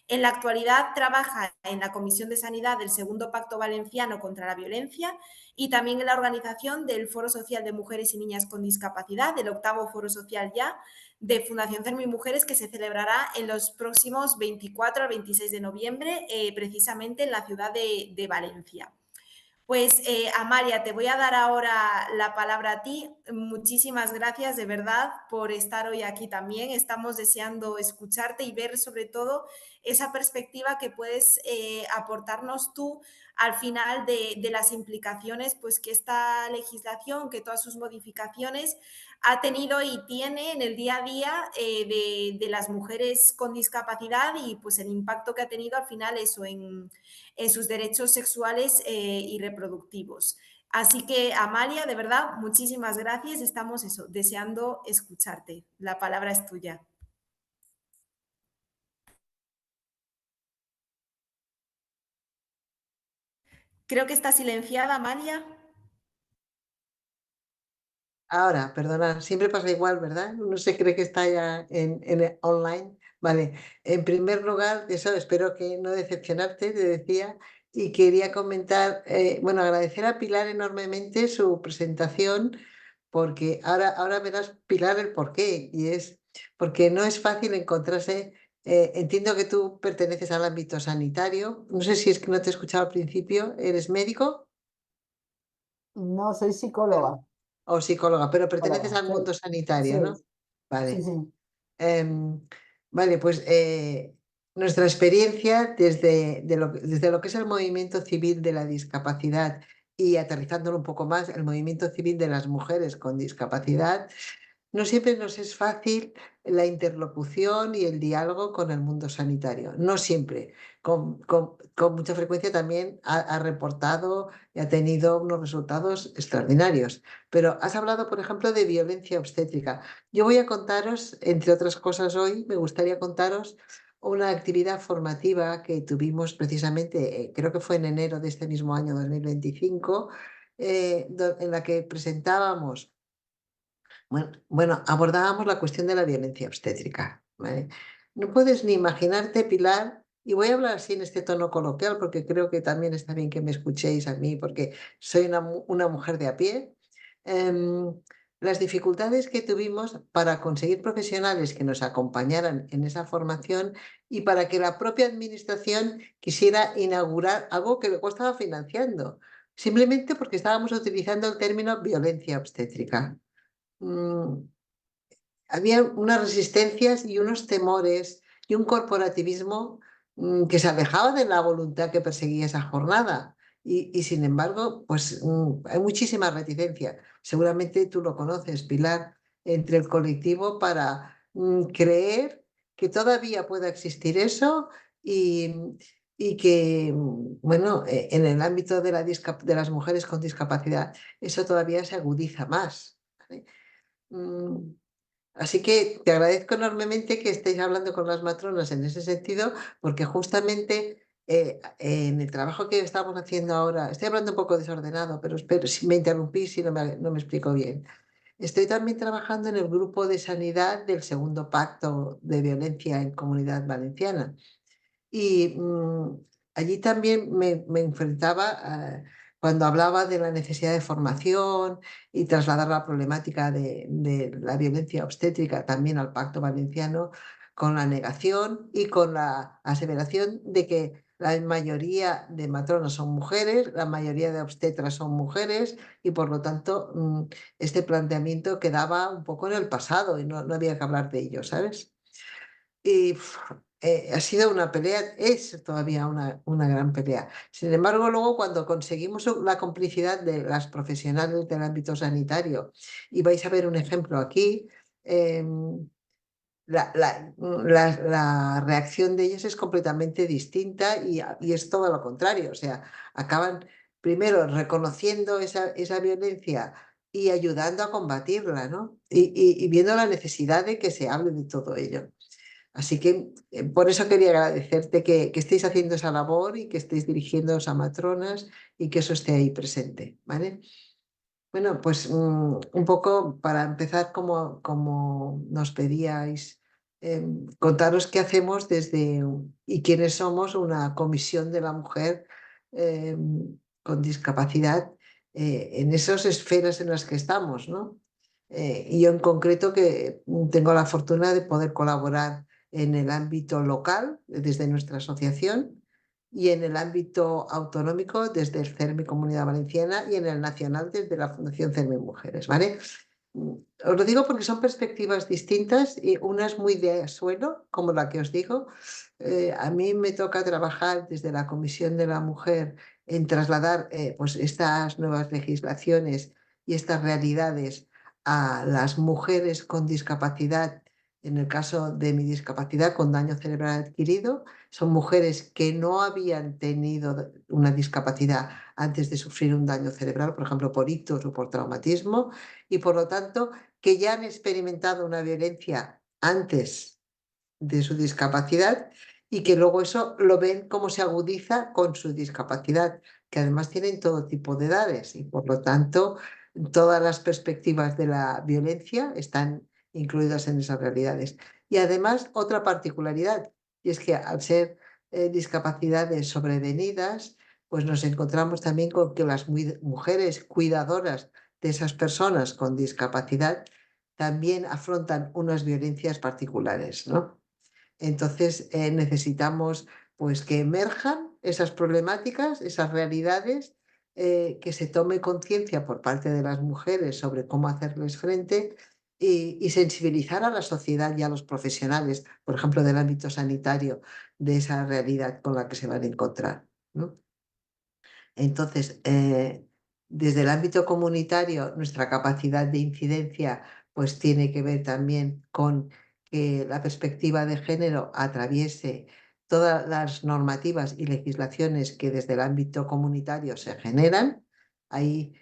En la actualidad trabaja en la Comisión de Sanidad del Segundo Pacto Valenciano contra la Violencia y también en la organización del Foro Social de Mujeres y Niñas con Discapacidad, del octavo Foro Social ya, de Fundación CERMI Mujeres, que se celebrará en los próximos 24 al 26 de noviembre, precisamente en la ciudad de Valencia. Pues Amalia, te voy a dar ahora la palabra a ti. Muchísimas gracias de verdad por estar hoy aquí también. Estamos deseando escucharte y ver sobre todo esa perspectiva que puedes aportarnos tú al final de las implicaciones pues, que esta legislación, que todas sus modificaciones ha tenido y tiene en el día a día de las mujeres con discapacidad y pues el impacto que ha tenido al final eso en sus derechos sexuales y reproductivos. Así que, Amalia, de verdad, muchísimas gracias. Estamos eso, deseando escucharte. La palabra es tuya. Creo que está silenciada, Amalia. Ahora, perdona, siempre pasa igual, ¿verdad? Uno se cree que está ya en online. Vale, en primer lugar, eso espero que no decepcionarte, te decía, y quería comentar, bueno, agradecer a Pilar enormemente su presentación, porque ahora verás, Pilar, el porqué, y es porque no es fácil encontrarse. Entiendo que tú perteneces al ámbito sanitario, no sé si es que no te he escuchado al principio, ¿eres médico No, soy psicóloga. o psicóloga? Pero perteneces Psicóloga, al mundo sí, sanitario, ¿no? sí, Vale. sí. Em, vale, pues nuestra experiencia desde lo que es el movimiento civil de la discapacidad y aterrizándolo un poco más, el movimiento civil de las mujeres con discapacidad, no siempre nos es fácil la interlocución y el diálogo con el mundo sanitario. No siempre. Con mucha frecuencia también ha reportado y ha tenido unos resultados extraordinarios. Pero has hablado, por ejemplo, de violencia obstétrica. Yo voy a contaros, entre otras cosas hoy, me gustaría contaros una actividad formativa que tuvimos precisamente, creo que fue en enero de este mismo año 2025, en la que presentábamos bueno, abordábamos la cuestión de la violencia obstétrica, ¿vale? No puedes ni imaginarte, Pilar, y voy a hablar así en este tono coloquial porque creo que también está bien que me escuchéis a mí porque soy una mujer de a pie. Em, las dificultades que tuvimos para conseguir profesionales que nos acompañaran en esa formación y para que la propia administración quisiera inaugurar algo que luego estaba financiando, simplemente porque estábamos utilizando el término violencia obstétrica. Mm, había unas resistencias y unos temores y un corporativismo que se alejaba de la voluntad que perseguía esa jornada. Y sin embargo, pues hay muchísima reticencia. Seguramente tú lo conoces, Pilar, entre el colectivo para creer que todavía pueda existir eso y, y que, bueno, en el ámbito de de las mujeres con discapacidad, eso todavía se agudiza más. ¿Vale? Mm, Así que te agradezco enormemente que estéis hablando con las matronas en ese sentido, porque justamente en el trabajo que estamos haciendo ahora, estoy hablando un poco desordenado, pero espero si me interrumpís si no me explico bien. Estoy también trabajando en el grupo de sanidad del segundo pacto de violencia en Comunidad Valenciana. Y allí también me enfrentaba, cuando hablaba de la necesidad de formación y trasladar la problemática de la violencia obstétrica también al Pacto Valenciano, con la negación y con la aseveración de que la mayoría de matronas son mujeres, la mayoría de obstetras son mujeres y por lo tanto este planteamiento quedaba un poco en el pasado y no había que hablar de ello, ¿sabes? Y ha sido una pelea, es todavía una gran pelea. Sin embargo, luego cuando conseguimos la complicidad de las profesionales del ámbito sanitario, y vais a ver un ejemplo aquí, la reacción de ellas es completamente distinta y es todo lo contrario. O sea, acaban primero reconociendo esa violencia y ayudando a combatirla, ¿no? Y viendo la necesidad de que se hable de todo ello. Así que por eso quería agradecerte que estéis haciendo esa labor y que estéis dirigiéndoos a matronas y que eso esté ahí presente, ¿vale? Bueno, pues un poco para empezar, como nos pedíais, contaros qué hacemos desde y quiénes somos una comisión de la mujer con discapacidad en esas esferas en las que estamos, ¿no? Y yo en concreto que tengo la fortuna de poder colaborar en el ámbito local desde nuestra asociación y en el ámbito autonómico desde el CERMI Comunidad Valenciana y en el nacional desde la Fundación CERMI Mujeres, ¿vale? Os lo digo porque son perspectivas distintas y una es muy de suelo, como la que os digo. A mí me toca trabajar desde la Comisión de la Mujer en trasladar pues estas nuevas legislaciones y estas realidades a las mujeres con discapacidad. En el caso de mi discapacidad con daño cerebral adquirido, son mujeres que no habían tenido una discapacidad antes de sufrir un daño cerebral, por ejemplo, por ictus o por traumatismo, y por lo tanto que ya han experimentado una violencia antes de su discapacidad y que luego eso lo ven cómo se agudiza con su discapacidad, que además tienen todo tipo de edades y por lo tanto todas las perspectivas de la violencia están incluidas en esas realidades. Y además otra particularidad, y es que al ser discapacidades sobrevenidas, pues nos encontramos también con que las mujeres cuidadoras de esas personas con discapacidad también afrontan unas violencias particulares, ¿no? Entonces necesitamos pues que emerjan esas problemáticas, esas realidades, que se tome conciencia por parte de las mujeres sobre cómo hacerles frente y sensibilizar a la sociedad y a los profesionales, por ejemplo, del ámbito sanitario, de esa realidad con la que se van a encontrar, ¿no? Entonces, desde el ámbito comunitario, nuestra capacidad de incidencia pues tiene que ver también con que la perspectiva de género atraviese todas las normativas y legislaciones que desde el ámbito comunitario se generan. Ahí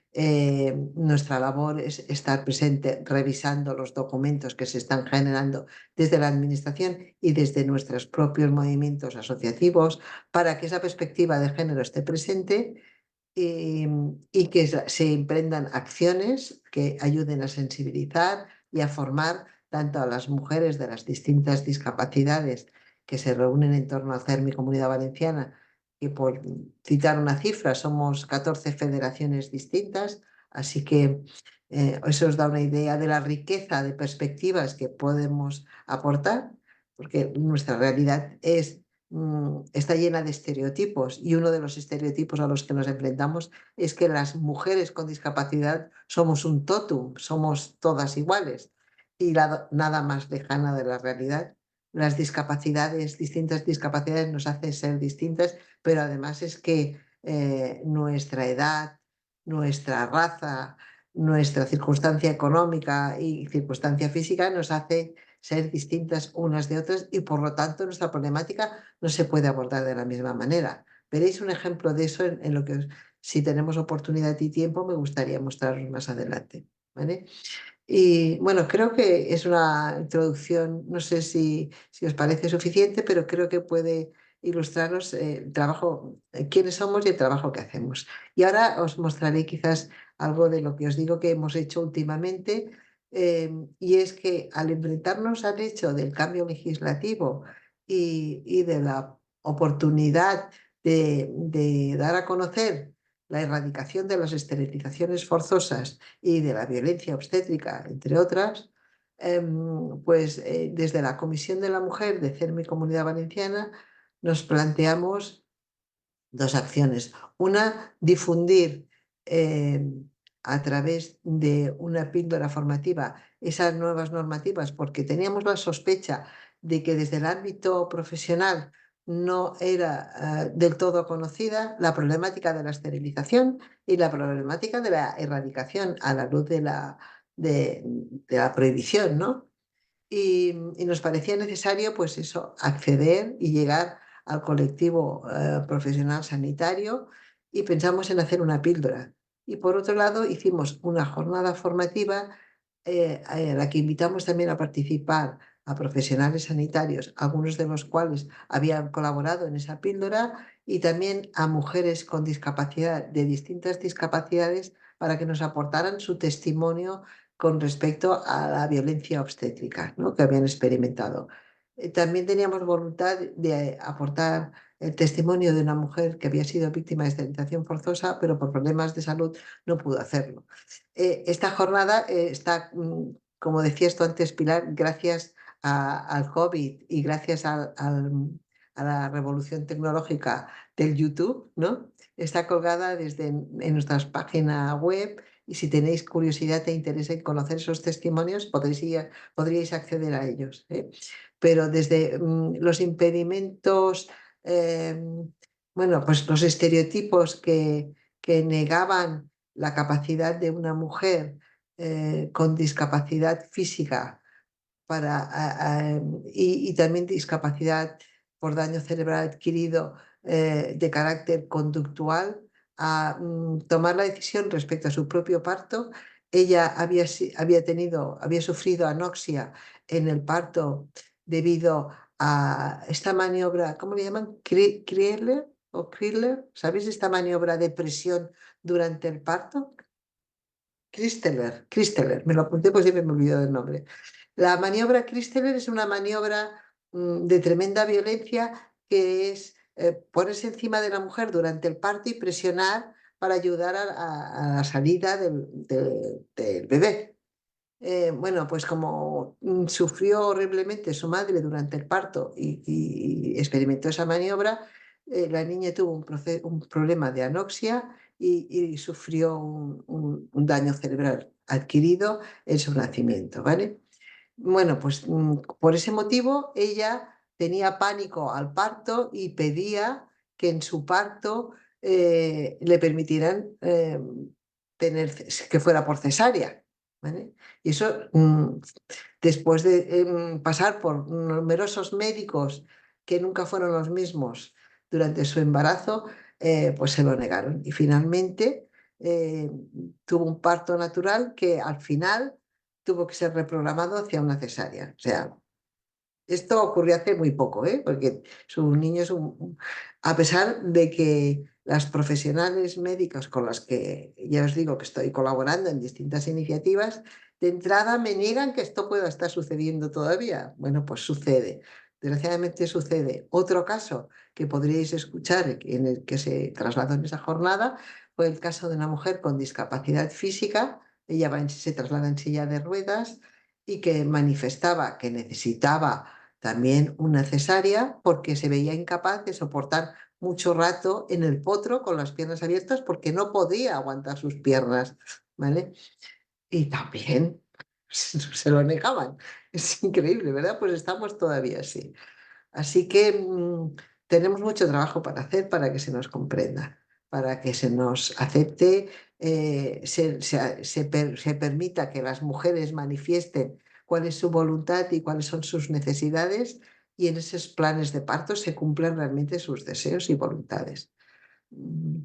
nuestra labor es estar presente revisando los documentos que se están generando desde la administración y desde nuestros propios movimientos asociativos para que esa perspectiva de género esté presente y que se emprendan acciones que ayuden a sensibilizar y a formar tanto a las mujeres de las distintas discapacidades que se reúnen en torno a CERMI Comunidad Valenciana, que por citar una cifra somos 14 federaciones distintas, así que eso os da una idea de la riqueza de perspectivas que podemos aportar, porque nuestra realidad está llena de estereotipos y uno de los estereotipos a los que nos enfrentamos es que las mujeres con discapacidad somos un tótum, somos todas iguales y nada más lejana de la realidad. Las discapacidades, distintas discapacidades nos hacen ser distintas, pero además es que nuestra edad, nuestra raza, nuestra circunstancia económica y circunstancia física nos hace ser distintas unas de otras y por lo tanto nuestra problemática no se puede abordar de la misma manera. Veréis un ejemplo de eso en lo que, si tenemos oportunidad y tiempo, me gustaría mostraros más adelante, ¿vale? Y bueno, creo que es una introducción, no sé si os parece suficiente, pero creo que puede ilustraros el trabajo, quiénes somos y el trabajo que hacemos. Y ahora os mostraré quizás algo de lo que os digo que hemos hecho últimamente, y es que al enfrentarnos al hecho del cambio legislativo y de la oportunidad de dar a conocer la erradicación de las esterilizaciones forzosas y de la violencia obstétrica, entre otras, pues desde la Comisión de la Mujer de CERMI Comunidad Valenciana nos planteamos dos acciones. Una, difundir a través de una píldora formativa esas nuevas normativas, porque teníamos la sospecha de que desde el ámbito profesional no era del todo conocida la problemática de la esterilización y la problemática de la erradicación a la luz de la prohibición, ¿no? Y nos parecía necesario, pues eso, acceder y llegar al colectivo profesional sanitario y pensamos en hacer una píldora. Y por otro lado, hicimos una jornada formativa a la que invitamos también a participar a profesionales sanitarios, algunos de los cuales habían colaborado en esa píldora, y también a mujeres con discapacidad de distintas discapacidades para que nos aportaran su testimonio con respecto a la violencia obstétrica, ¿no?, que habían experimentado. También teníamos voluntad de aportar el testimonio de una mujer que había sido víctima de esterilización forzosa, pero por problemas de salud no pudo hacerlo. Esta jornada está, como decías tú antes, Pilar, gracias al COVID y gracias al a la revolución tecnológica del YouTube, ¿no? Está colgada en nuestra página web y si tenéis curiosidad e interés en conocer esos testimonios, podríais acceder a ellos, ¿eh? Pero desde los impedimentos, bueno, pues los estereotipos que negaban la capacidad de una mujer con discapacidad física y también discapacidad por daño cerebral adquirido de carácter conductual, a tomar la decisión respecto a su propio parto. Ella había sufrido anoxia en el parto debido a esta maniobra, ¿cómo le llaman? Krieler o Kriller, ¿sabéis esta maniobra de presión durante el parto? Christeler, me lo apunté pues siempre me olvido del nombre. La maniobra Christeler es una maniobra de tremenda violencia que es ponerse encima de la mujer durante el parto y presionar para ayudar a la salida del bebé. Bueno, pues como sufrió horriblemente su madre durante el parto y experimentó esa maniobra, la niña tuvo un problema de anoxia y sufrió un daño cerebral adquirido en su nacimiento, ¿vale? Bueno, pues por ese motivo ella tenía pánico al parto y pedía que en su parto le permitieran que fuera por cesárea, ¿vale? Y eso, después de pasar por numerosos médicos que nunca fueron los mismos durante su embarazo, pues se lo negaron. Y finalmente eh, tuvo un parto natural que al final tuvo que ser reprogramado hacia una cesárea. O sea, esto ocurrió hace muy poco, ¿eh? Porque su niño es A pesar de que las profesionales médicas con las que ya os digo que estoy colaborando en distintas iniciativas, de entrada me niegan que esto pueda estar sucediendo todavía. Bueno, pues sucede. Desgraciadamente sucede. Otro caso que podríais escuchar en el que se trasladó en esa jornada fue el caso de una mujer con discapacidad física. Ella se traslada en silla de ruedas y que manifestaba que necesitaba también una cesárea porque se veía incapaz de soportar mucho rato en el potro con las piernas abiertas porque no podía aguantar sus piernas, ¿vale? Y también se lo negaban. Es increíble, ¿verdad? Pues estamos todavía así. Así que tenemos mucho trabajo para hacer para que se nos comprenda, para que se nos acepte, se permita que las mujeres manifiesten cuál es su voluntad y cuáles son sus necesidades y en esos planes de parto se cumplan realmente sus deseos y voluntades. Mm,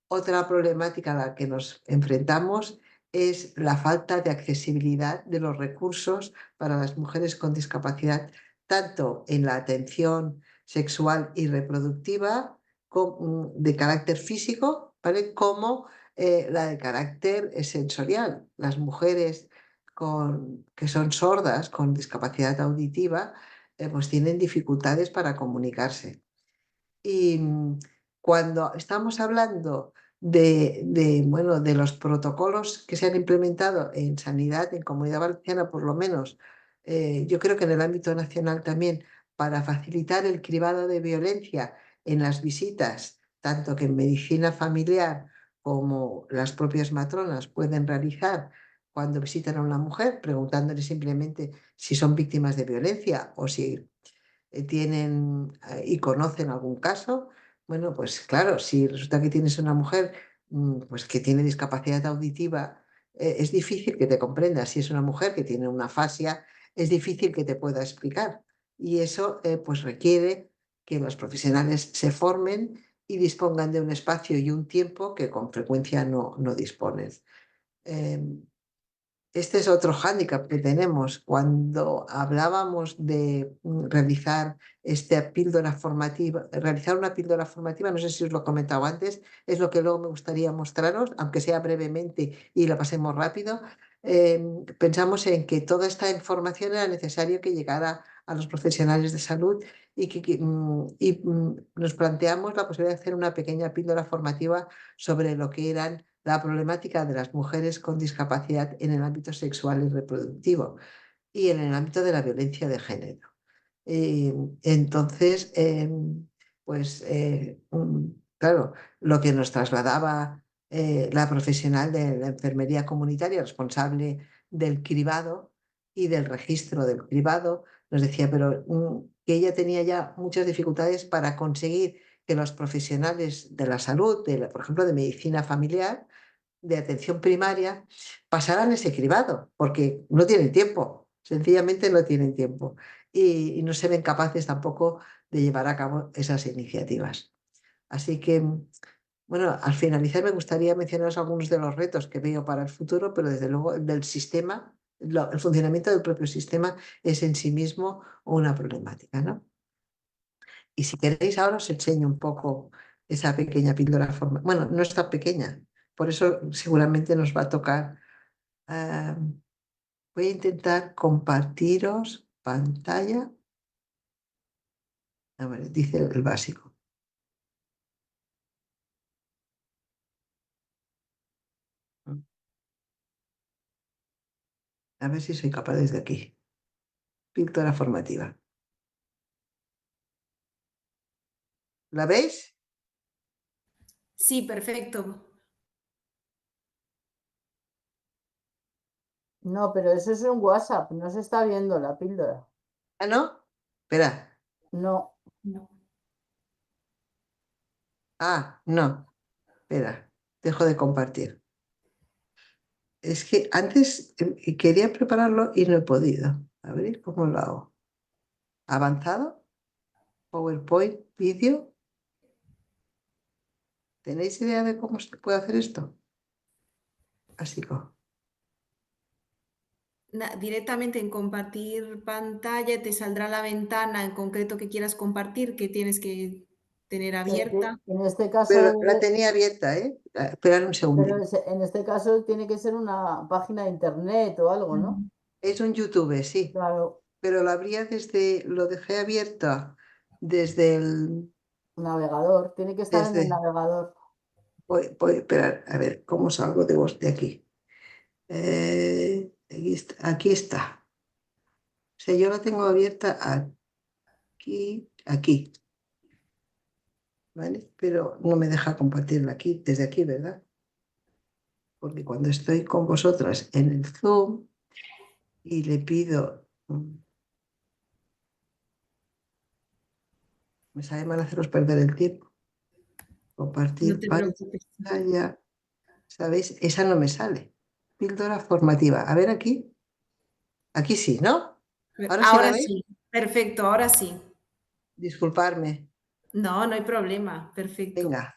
Otra problemática a la que nos enfrentamos es la falta de accesibilidad de los recursos para las mujeres con discapacidad, tanto en la atención sexual y reproductiva de carácter físico, ¿vale? Como la de carácter sensorial. Las mujeres que son sordas, con discapacidad auditiva, pues tienen dificultades para comunicarse. Y cuando estamos hablando bueno, de los protocolos que se han implementado en sanidad, en Comunidad Valenciana por lo menos, yo creo que en el ámbito nacional también, para facilitar el cribado de violencia en las visitas, tanto que en medicina familiar como las propias matronas pueden realizar cuando visitan a una mujer, preguntándole simplemente si son víctimas de violencia o si tienen y conocen algún caso, bueno, pues claro, si resulta que tienes una mujer pues que tiene discapacidad auditiva, es difícil que te comprenda. Si es una mujer que tiene una afasia, es difícil que te pueda explicar. Y eso pues requiere que los profesionales se formen y dispongan de un espacio y un tiempo que con frecuencia no disponen. Em, este es otro hándicap que tenemos. Cuando hablábamos de realizar esta píldora formativa, realizar una píldora formativa, no sé si os lo he comentado antes, es lo que luego me gustaría mostraros, aunque sea brevemente y la pasemos rápido. Pensamos en que toda esta información era necesario que llegara a los profesionales de salud y nos planteamos la posibilidad de hacer una pequeña píldora formativa sobre lo que eran la problemática de las mujeres con discapacidad en el ámbito sexual y reproductivo y en el ámbito de la violencia de género. Y entonces, pues, claro, lo que nos trasladaba la profesional de la enfermería comunitaria, responsable del cribado y del registro del cribado, nos decía, pero que ella tenía ya muchas dificultades para conseguir que los profesionales de la salud, por ejemplo, de medicina familiar, de atención primaria, pasaran ese cribado, porque no tienen tiempo, sencillamente no tienen tiempo y no se ven capaces tampoco de llevar a cabo esas iniciativas. Así que, bueno, al finalizar me gustaría mencionaros algunos de los retos que veo para el futuro, pero desde luego el del sistema, el funcionamiento del propio sistema es en sí mismo una problemática, ¿no? Y si queréis, ahora os enseño un poco esa pequeña píldora forma. Bueno, no es tan pequeña, por eso seguramente nos va a tocar. ah, Voy a intentar compartiros pantalla. A ver, dice el básico. A ver si soy capaz desde aquí. Píldora formativa. ¿La veis? Sí, perfecto. No, pero eso es un WhatsApp, no se está viendo la píldora. ¿Ah, no? Espera. No, No. Ah, no. Espera. Dejo de compartir. Es que antes quería prepararlo y no he podido. A ver cómo lo hago. ¿Avanzado? PowerPoint, vídeo. ¿Tenéis idea de cómo se puede hacer esto? Así como. Directamente en compartir pantalla te saldrá la ventana en concreto que quieras compartir, que tienes que tener abierta. en este caso Pero la tenía abierta, ¿eh? Esperad un pero segundito. en este caso tiene que ser una página de internet o algo, ¿no? Ujú. Es un YouTube, sí. Claro, Pero lo abría lo dejé abierto desde navegador, tiene que estar en el desde, navegador. voy a esperar, a ver, ¿cómo salgo de aquí? Aquí está. O sea, yo la tengo abierta aquí, ¿vale? Pero no me deja compartirla aquí, desde aquí, ¿verdad? Porque cuando estoy con vosotras en el Zoom y le pido, me sabe mal haceros perder el tiempo, No compartir te preocupes. pantalla, ¿sabéis? Esa no me sale. Píldora formativa. A ver aquí. Aquí sí, ¿no? Ahora sí la Ahora veis. sí, perfecto, ahora sí. Disculparme. No, no hay problema, perfecto. Venga.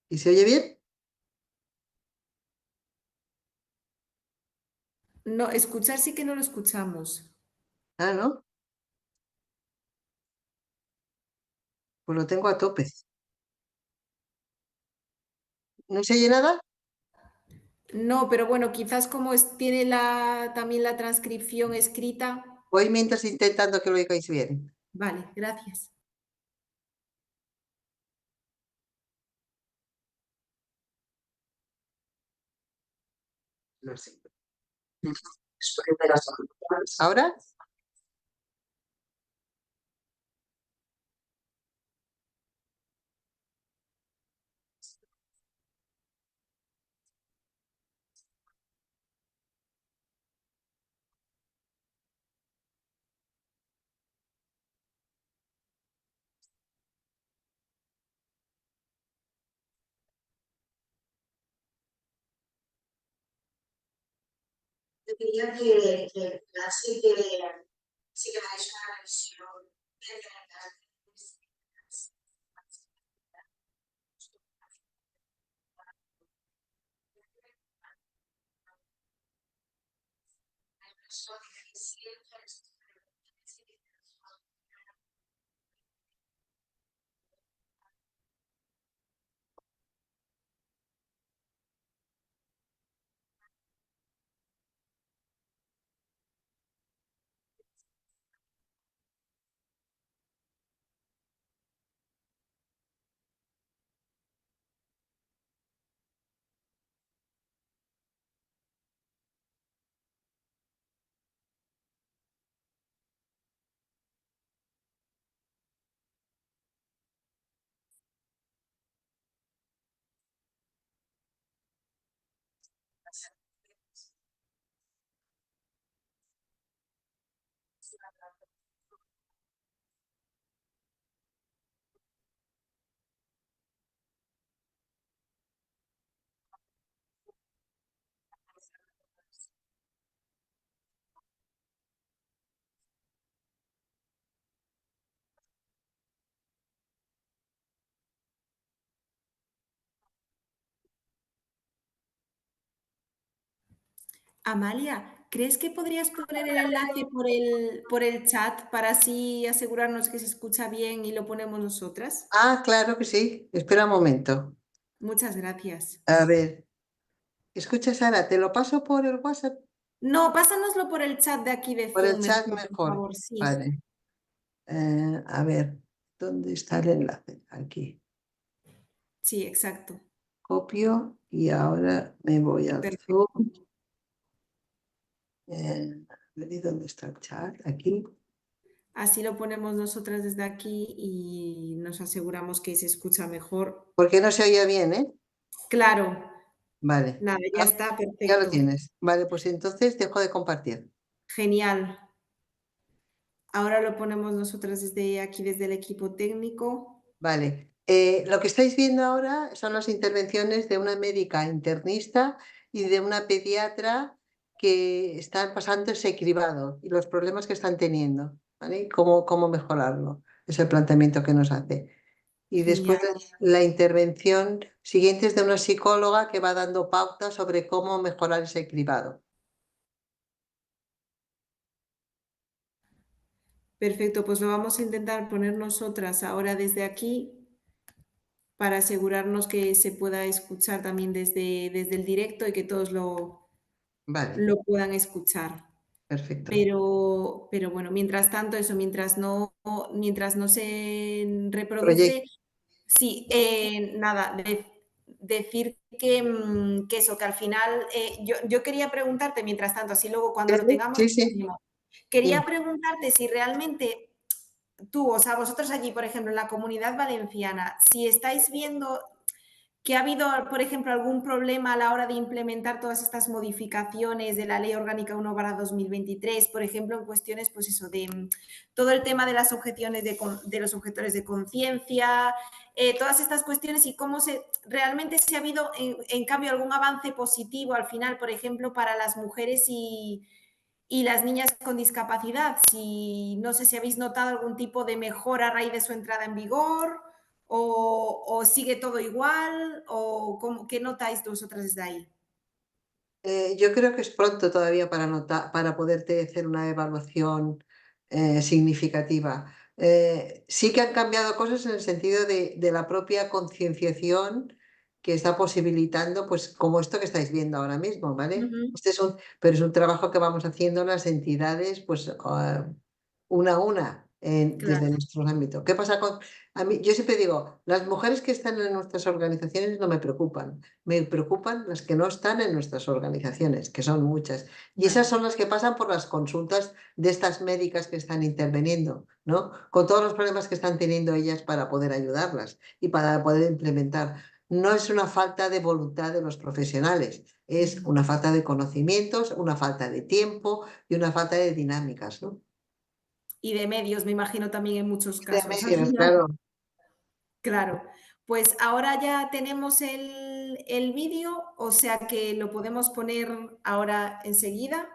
¿Y se oye bien? No, escuchar sí que no lo escuchamos. Ah, ¿no? Pues lo tengo a tope. ¿No se oye nada? No, pero bueno, quizás como tiene también la transcripción escrita. Voy mientras intentando que lo oigáis bien. Vale, gracias. No sé. ¿Ahora? Yo quería que clase que sí que hagáis una revisión de Amalia, ¿crees que podrías poner el enlace por el chat para así asegurarnos que se escucha bien y lo ponemos nosotras? Ah, claro que sí. Espera un momento. Muchas gracias. A ver, escucha, Sara, te lo paso por el WhatsApp, No, pásanoslo por el chat de aquí de por el Zoom chat mejor, por mejor. favor, sí. Vale. A ver, ¿dónde está el enlace? Aquí. Sí, exacto. Copio y ahora me voy al Zoom. Perfecto. ¿Y dónde está el chat? Aquí. Así lo ponemos nosotras desde aquí y nos aseguramos que se escucha mejor. Porque no se oye bien, ¿eh? Claro, Vale. nada, ya Ah, está, ya lo perfecto. tienes. Vale, pues entonces dejo de compartir. Genial. Ahora lo ponemos nosotras desde aquí, desde el equipo técnico. Vale. Lo que estáis viendo ahora son las intervenciones de una médica internista y de una pediatra que están pasando ese cribado y los problemas que están teniendo, ¿vale? Y cómo mejorarlo. Es el planteamiento que nos hace. Y después Genial. la intervención siguiente es de una psicóloga que va dando pautas sobre cómo mejorar ese cribado. Perfecto, pues lo vamos a intentar poner nosotras ahora desde aquí para asegurarnos que se pueda escuchar también desde el directo y que todos Vale, lo puedan escuchar. perfecto. Pero bueno, mientras tanto, eso, mientras no se reproduce, Proyecto. sí, nada, decir que eso, que al final, yo quería preguntarte, mientras tanto, así luego cuando lo tengamos, Sí, sí. quería Dime. preguntarte si realmente tú, o sea, vosotros allí, por ejemplo, en la Comunidad Valenciana, si estáis viendo que ha habido, por ejemplo, algún problema a la hora de implementar todas estas modificaciones de la Ley Orgánica 1/2023, por ejemplo, en cuestiones, pues eso, de todo el tema de las objeciones de los objetores de conciencia, todas estas cuestiones y cómo realmente se ha habido, en cambio, algún avance positivo al final, por ejemplo, para las mujeres y las niñas con discapacidad. Si no sé si habéis notado algún tipo de mejora a raíz de su entrada en vigor o sigue todo igual o qué notáis vosotras desde ahí. Yo creo que es pronto todavía para poderte hacer una evaluación significativa. Sí que han cambiado cosas en el sentido de la propia concienciación que está posibilitando, pues como esto que estáis viendo ahora mismo, ¿vale? Ujú, Pero es un trabajo que vamos haciendo las entidades, pues una a una, desde claro, nuestro ámbito. ¿Qué pasa con...? A mí, yo siempre digo, las mujeres que están en nuestras organizaciones no me preocupan. Me preocupan las que no están en nuestras organizaciones, que son muchas. Y esas vale. son las que pasan por las consultas de estas médicas que están interviniendo, ¿no? Con todos los problemas que están teniendo ellas para poder ayudarlas y para poder implementar. No es una falta de voluntad de los profesionales, es Ujú. una falta de conocimientos, una falta de tiempo y una falta de dinámicas, ¿no? Y de medios, me imagino también en muchos De casos. Al medios, final, claro. claro. Pues ahora ya tenemos el vídeo, o sea que lo podemos poner ahora enseguida.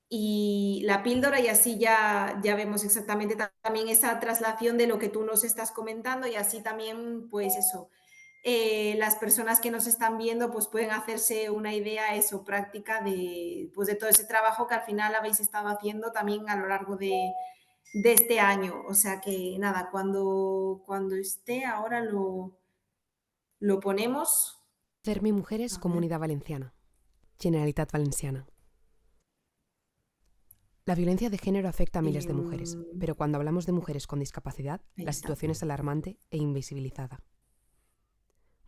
Y la píldora y así ya vemos exactamente también esa traslación de lo que tú nos estás comentando y así también, pues eso, las personas que nos están viendo pues pueden hacerse una idea eso práctica pues de todo ese trabajo que al final habéis estado haciendo también a lo largo de este año. O sea que nada, cuando esté ahora lo ponemos. Cermi Mujeres, A ver, Comunidad Valenciana. Generalitat Valenciana. La violencia de género afecta a miles de mujeres, em, pero cuando hablamos de mujeres con discapacidad, ahí la está. situación es alarmante e invisibilizada.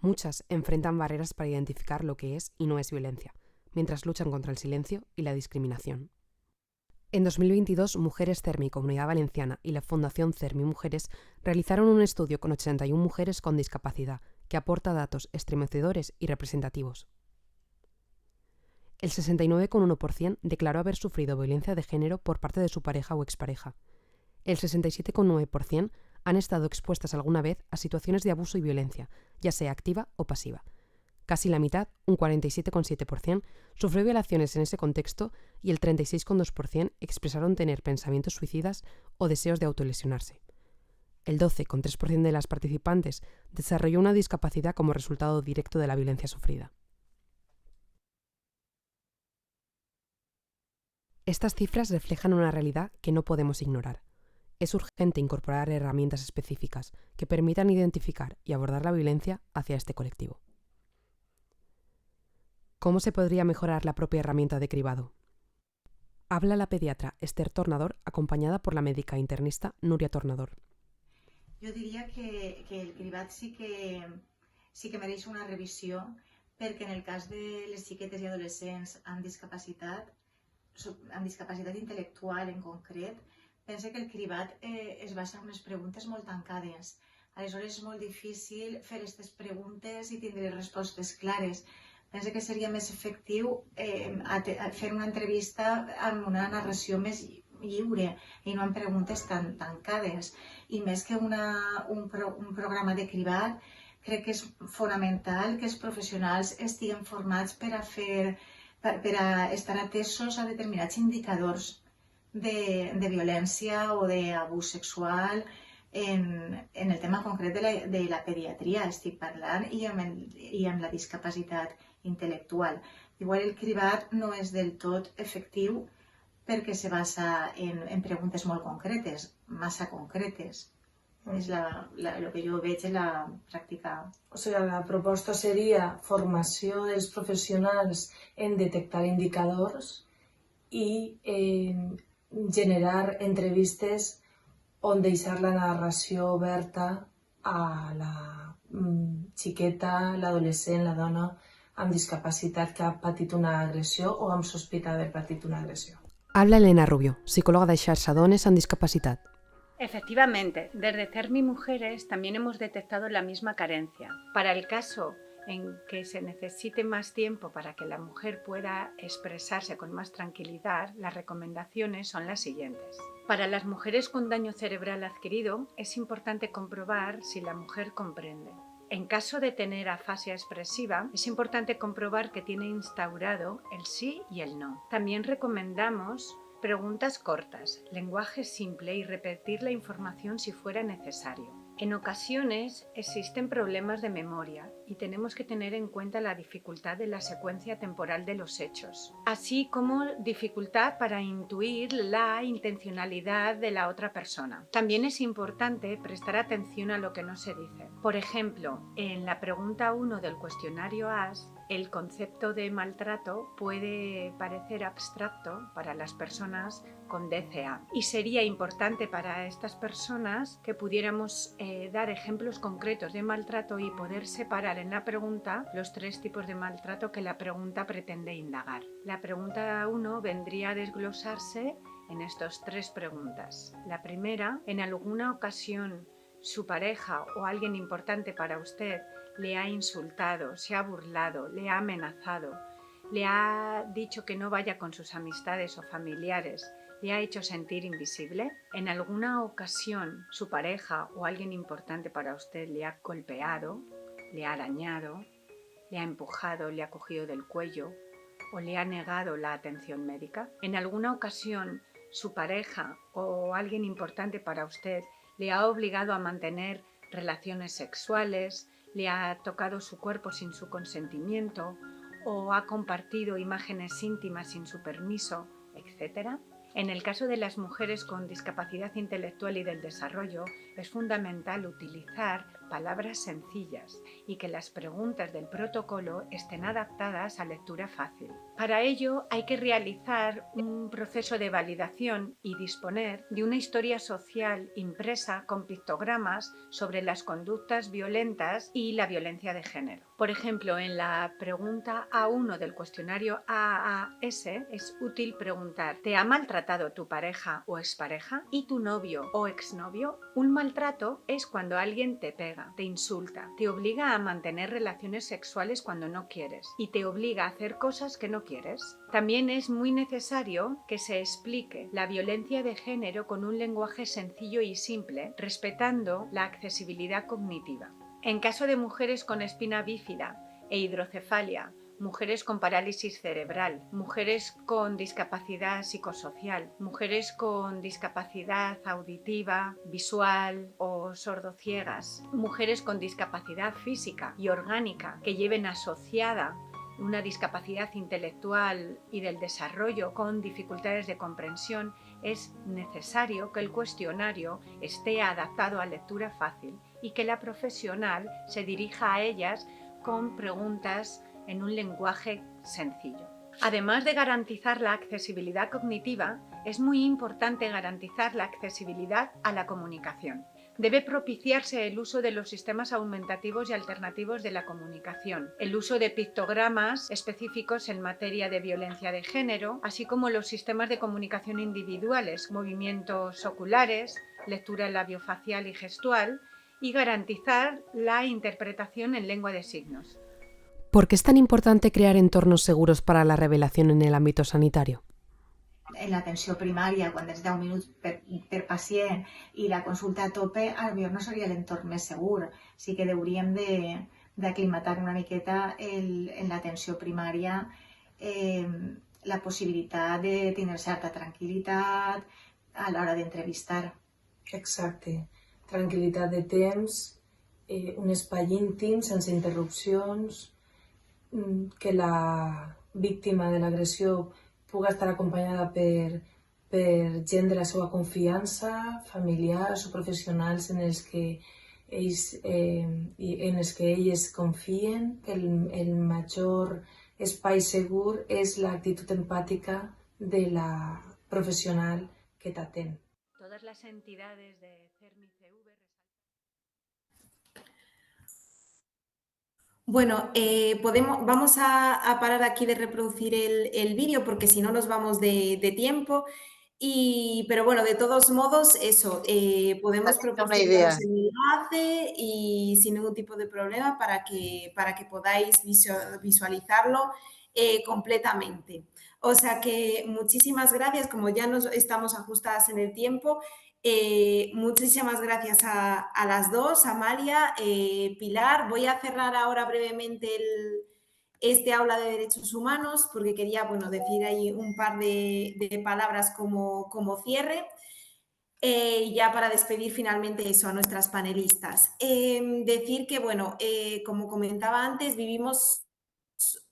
Muchas enfrentan barreras para identificar lo que es y no es violencia, mientras luchan contra el silencio y la discriminación. En 2022, Mujeres Cermi Comunidad Valenciana y la Fundación Cermi Mujeres realizaron un estudio con 81 mujeres con discapacidad que aporta datos estremecedores y representativos. El 69,1% declaró haber sufrido violencia de género por parte de su pareja o expareja. El 67,9% han estado expuestas alguna vez a situaciones de abuso y violencia, ya sea activa o pasiva. Casi la mitad, un 47,7%, sufrió violaciones en ese contexto y el 36,2% expresaron tener pensamientos suicidas o deseos de autolesionarse. El 12,3% de las participantes desarrolló una discapacidad como resultado directo de la violencia sufrida. Estas cifras reflejan una realidad que no podemos ignorar. Es urgente incorporar herramientas específicas que permitan identificar y abordar la violencia hacia este colectivo. ¿Cómo se podría mejorar la propia herramienta de cribado? Habla la pediatra Esther Tornador, acompañada por la médica internista Núria Tornador. Jo diria que el cribat sí que mereix una revisió, perquè en el cas de les xiquetes i adolescents amb discapacitat intel·lectual en concret, pense que el cribat es basa en unes preguntes molt tancades. Aleshores és molt difícil fer aquestes preguntes i tindre respostes clares. Pense que seria més efectiu fer una entrevista amb una narració més lliure i no amb preguntes tan tancades. I més que un programa de cribat, crec que és fonamental que els professionals estiguin formats per a estar atesos a determinats indicadors de violència o d'abús sexual en el tema concret de la pediatria, estic parlant, i amb la discapacitat intel·lectual. Igual el cribat no és del tot efectiu perquè se basa en preguntes molt concretes, massa concretes. És el que jo veig en la pràctica. O sigui, la proposta seria formació dels professionals en detectar indicadors i generar entrevistes on deixar la narració oberta a la xiqueta, l'adolescent, la dona amb discapacitat que ha patit una agressió o amb sospita d'haver patit una agressió. Habla Elena Rubio, psicóloga de Xarxa Dones amb Discapacitat. Efectivamente, desde CERMI Mujeres también hemos detectado la misma carencia. Para el caso en que se necesite más tiempo para que la mujer pueda expresarse con más tranquilidad, las recomendaciones son las siguientes. Para las mujeres con daño cerebral adquirido, es importante comprobar si la mujer comprende. En caso de tener afasia expresiva, es importante comprobar que tiene instaurado el sí y el no. También recomendamos preguntas cortas, lenguaje simple y repetir la información si fuera necesario. En ocasiones existen problemas de memoria y tenemos que tener en cuenta la dificultad de la secuencia temporal de los hechos, así como dificultad para intuir la intencionalidad de la otra persona. También es importante prestar atención a lo que no se dice. Por ejemplo, en la pregunta 1 del cuestionario AS, el concepto de maltrato puede parecer abstracto para las personas con DCA y sería importante para estas personas que pudiéramos dar ejemplos concretos de maltrato y poder separar en la pregunta los 3 tipos de maltrato que la pregunta pretende indagar. La pregunta 1 vendría a desglosarse en estas 3 preguntas. La primera, ¿en alguna ocasión su pareja o alguien importante para usted le ha insultado, se ha burlado, le ha amenazado, le ha dicho que no vaya con sus amistades o familiares, le ha hecho sentir invisible? ¿En alguna ocasión su pareja o alguien importante para usted le ha golpeado, le ha arañado, le ha empujado, le ha cogido del cuello o le ha negado la atención médica? ¿En alguna ocasión su pareja o alguien importante para usted le ha obligado a mantener relaciones sexuales, le ha tocado su cuerpo sin su consentimiento o ha compartido imágenes íntimas sin su permiso, etcétera? En el caso de las mujeres con discapacidad intelectual y del desarrollo, es fundamental utilizar palabras sencillas y que las preguntas del protocolo estén adaptadas a lectura fácil. Para ello hay que realizar un proceso de validación y disponer de una historia social impresa con pictogramas sobre las conductas violentas y la violencia de género. Por ejemplo, en la pregunta A1 del cuestionario AAS es útil preguntar: ¿te ha maltratado tu pareja o expareja y tu novio o exnovio? Un maltrato es cuando alguien te pega, pega, te insulta, te obliga a mantener relaciones sexuales cuando no quieres y te obliga a hacer cosas que no quieres. También es muy necesario que se explique la violencia de género con un lenguaje sencillo y simple, respetando la accesibilidad cognitiva. En caso de mujeres con espina bífida e hidrocefalia, mujeres con parálisis cerebral, mujeres con discapacidad psicosocial, mujeres con discapacidad auditiva, visual o sordociegas, mujeres con discapacidad física y orgánica que lleven asociada una discapacidad intelectual y del desarrollo con dificultades de comprensión, es necesario que el cuestionario esté adaptado a lectura fácil y que la profesional se dirija a ellas con preguntas en un lenguaje sencillo. Además de garantizar la accesibilidad cognitiva, es muy importante garantizar la accesibilidad a la comunicación. Debe propiciarse el uso de los sistemas aumentativos y alternativos de la comunicación, el uso de pictogramas específicos en materia de violencia de género, así como los sistemas de comunicación individuales, movimientos oculares, lectura labiofacial y gestual, y garantizar la interpretación en lengua de signos. ¿Por qué es tan importante crear entornos seguros para la revelación en el ámbito sanitario? En l'atenció primària, quan tens 10 minuts per pacient i la consulta a tope, potser no seria l'entorn més segur. Sí que hauríem d'aclimatar una miqueta en l'atenció primària la possibilitat de tenir certa tranquil·litat a l'hora d'entrevistar. Exacte. Tranquil·litat de temps, un espai íntim, sense interrupcions, que la víctima de l'agressió pugui estar acompanyada per gent de la seva confiança, familiars o professionals en els que elles confien, que el major espai segur és l'actitud empàtica de la professional que t'atén. Todas las entidades de CERMI-CV. Bueno, vamos a parar aquí de reproducir el vídeo porque si no nos vamos de tiempo. Pero bueno, de todos modos, eso, podemos proporcionaros el enlace y sin ningún tipo de problema para que podáis visualizarlo completamente. O sea que muchísimas gracias, como ya estamos ajustadas en el tiempo. Muchísimas gracias a las dos, Amalia, Pilar. Voy a cerrar ahora brevemente este aula de derechos humanos porque quería decir ahí un par de palabras como cierre. Ya para despedir finalmente eso a nuestras panelistas. Decir que, como comentaba antes, vivimos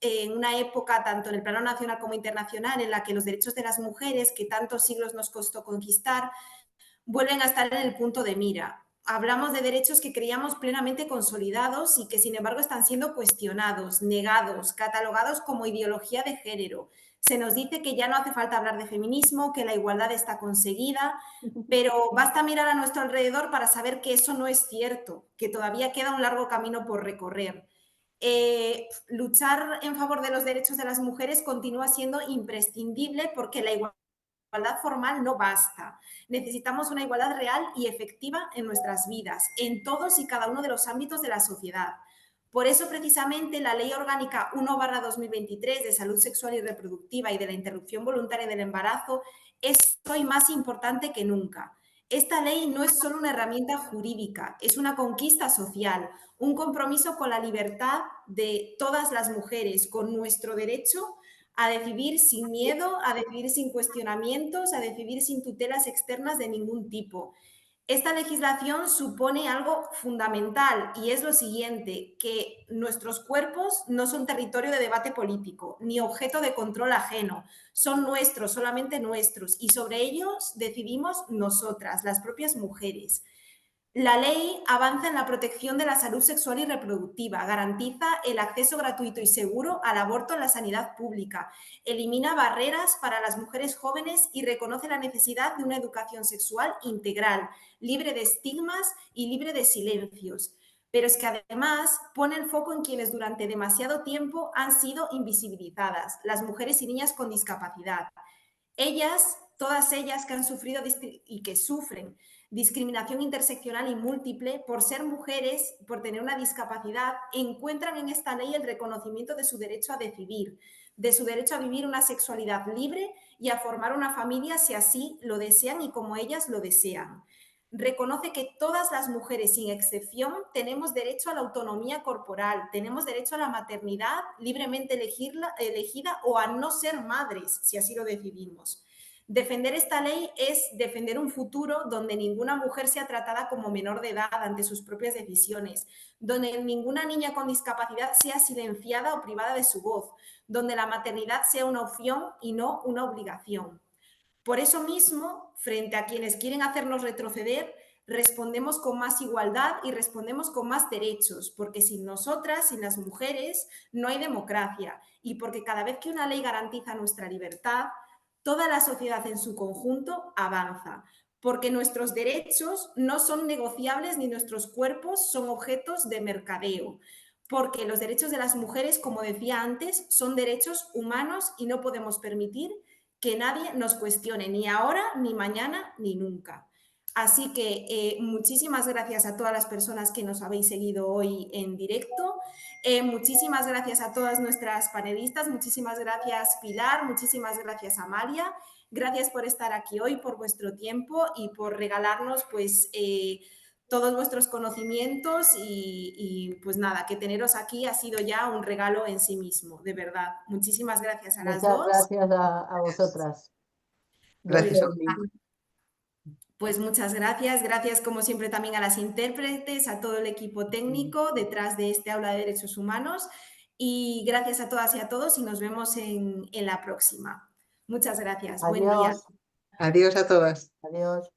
en una época, tanto en el plano nacional como internacional, en la que los derechos de las mujeres, que tantos siglos nos costó conquistar, vuelven a estar en el punto de mira. Hablamos de derechos que creíamos plenamente consolidados y que, sin embargo, están siendo cuestionados, negados, catalogados como ideología de género. Se nos dice que ya no hace falta hablar de feminismo, que la igualdad está conseguida, pero basta mirar a nuestro alrededor para saber que eso no es cierto, que todavía queda un largo camino por recorrer. Luchar en favor de los derechos de las mujeres continúa siendo imprescindible porque la igualdad formal no basta. Necesitamos una igualdad real y efectiva en nuestras vidas, en todos y cada uno de los ámbitos de la sociedad. Por eso, precisamente, la Ley Orgánica 1/2023 de Salud Sexual y Reproductiva y de la Interrupción Voluntaria del Embarazo es hoy más importante que nunca. Esta ley no es solo una herramienta jurídica, es una conquista social, un compromiso con la libertad de todas las mujeres, con nuestro derecho a decidir sin miedo, a decidir sin cuestionamientos, a decidir sin tutelas externas de ningún tipo. Esta legislación supone algo fundamental y es lo siguiente, que nuestros cuerpos no son territorio de debate político ni objeto de control ajeno, son nuestros, solamente nuestros, y sobre ellos decidimos nosotras, las propias mujeres. La ley avanza en la protección de la salud sexual y reproductiva, garantiza el acceso gratuito y seguro al aborto en la sanidad pública, elimina barreras para las mujeres jóvenes y reconoce la necesidad de una educación sexual integral, libre de estigmas y libre de silencios. Pero es que además pone el foco en quienes durante demasiado tiempo han sido invisibilizadas, las mujeres y niñas con discapacidad. Ellas, todas ellas que han sufrido y que sufren discriminación interseccional y múltiple, por ser mujeres, por tener una discapacidad, encuentran en esta ley el reconocimiento de su derecho a decidir, de su derecho a vivir una sexualidad libre y a formar una familia si así lo desean y como ellas lo desean. Reconoce que todas las mujeres, sin excepción, tenemos derecho a la autonomía corporal, tenemos derecho a la maternidad libremente elegida o a no ser madres, si así lo decidimos. Defender esta ley es defender un futuro donde ninguna mujer sea tratada como menor de edad ante sus propias decisiones, donde ninguna niña con discapacidad sea silenciada o privada de su voz, donde la maternidad sea una opción y no una obligación. Por eso mismo, frente a quienes quieren hacernos retroceder, respondemos con más igualdad y respondemos con más derechos, porque sin nosotras, sin las mujeres, no hay democracia, y porque cada vez que una ley garantiza nuestra libertad, toda la sociedad en su conjunto avanza, porque nuestros derechos no son negociables ni nuestros cuerpos son objetos de mercadeo, porque los derechos de las mujeres, como decía antes, son derechos humanos y no podemos permitir que nadie nos cuestione, ni ahora, ni mañana, ni nunca. Así que muchísimas gracias a todas las personas que nos habéis seguido hoy en directo. Muchísimas gracias a todas nuestras panelistas. Muchísimas gracias, Pilar. Muchísimas gracias, Amalia. Gracias por estar aquí hoy, por vuestro tiempo y por regalarnos pues, todos vuestros conocimientos y pues nada, que teneros aquí ha sido ya un regalo en sí mismo, de verdad. Muchísimas gracias a las Muchas dos. gracias a vosotras. Gracias, Pues, Olmi. pues muchas gracias. Gracias como siempre también a las intérpretes, a todo el equipo técnico detrás de este aula de derechos humanos y gracias a todas y a todos y nos vemos en la próxima. Muchas gracias. Buen día. Adiós. Adiós a todas. Adiós.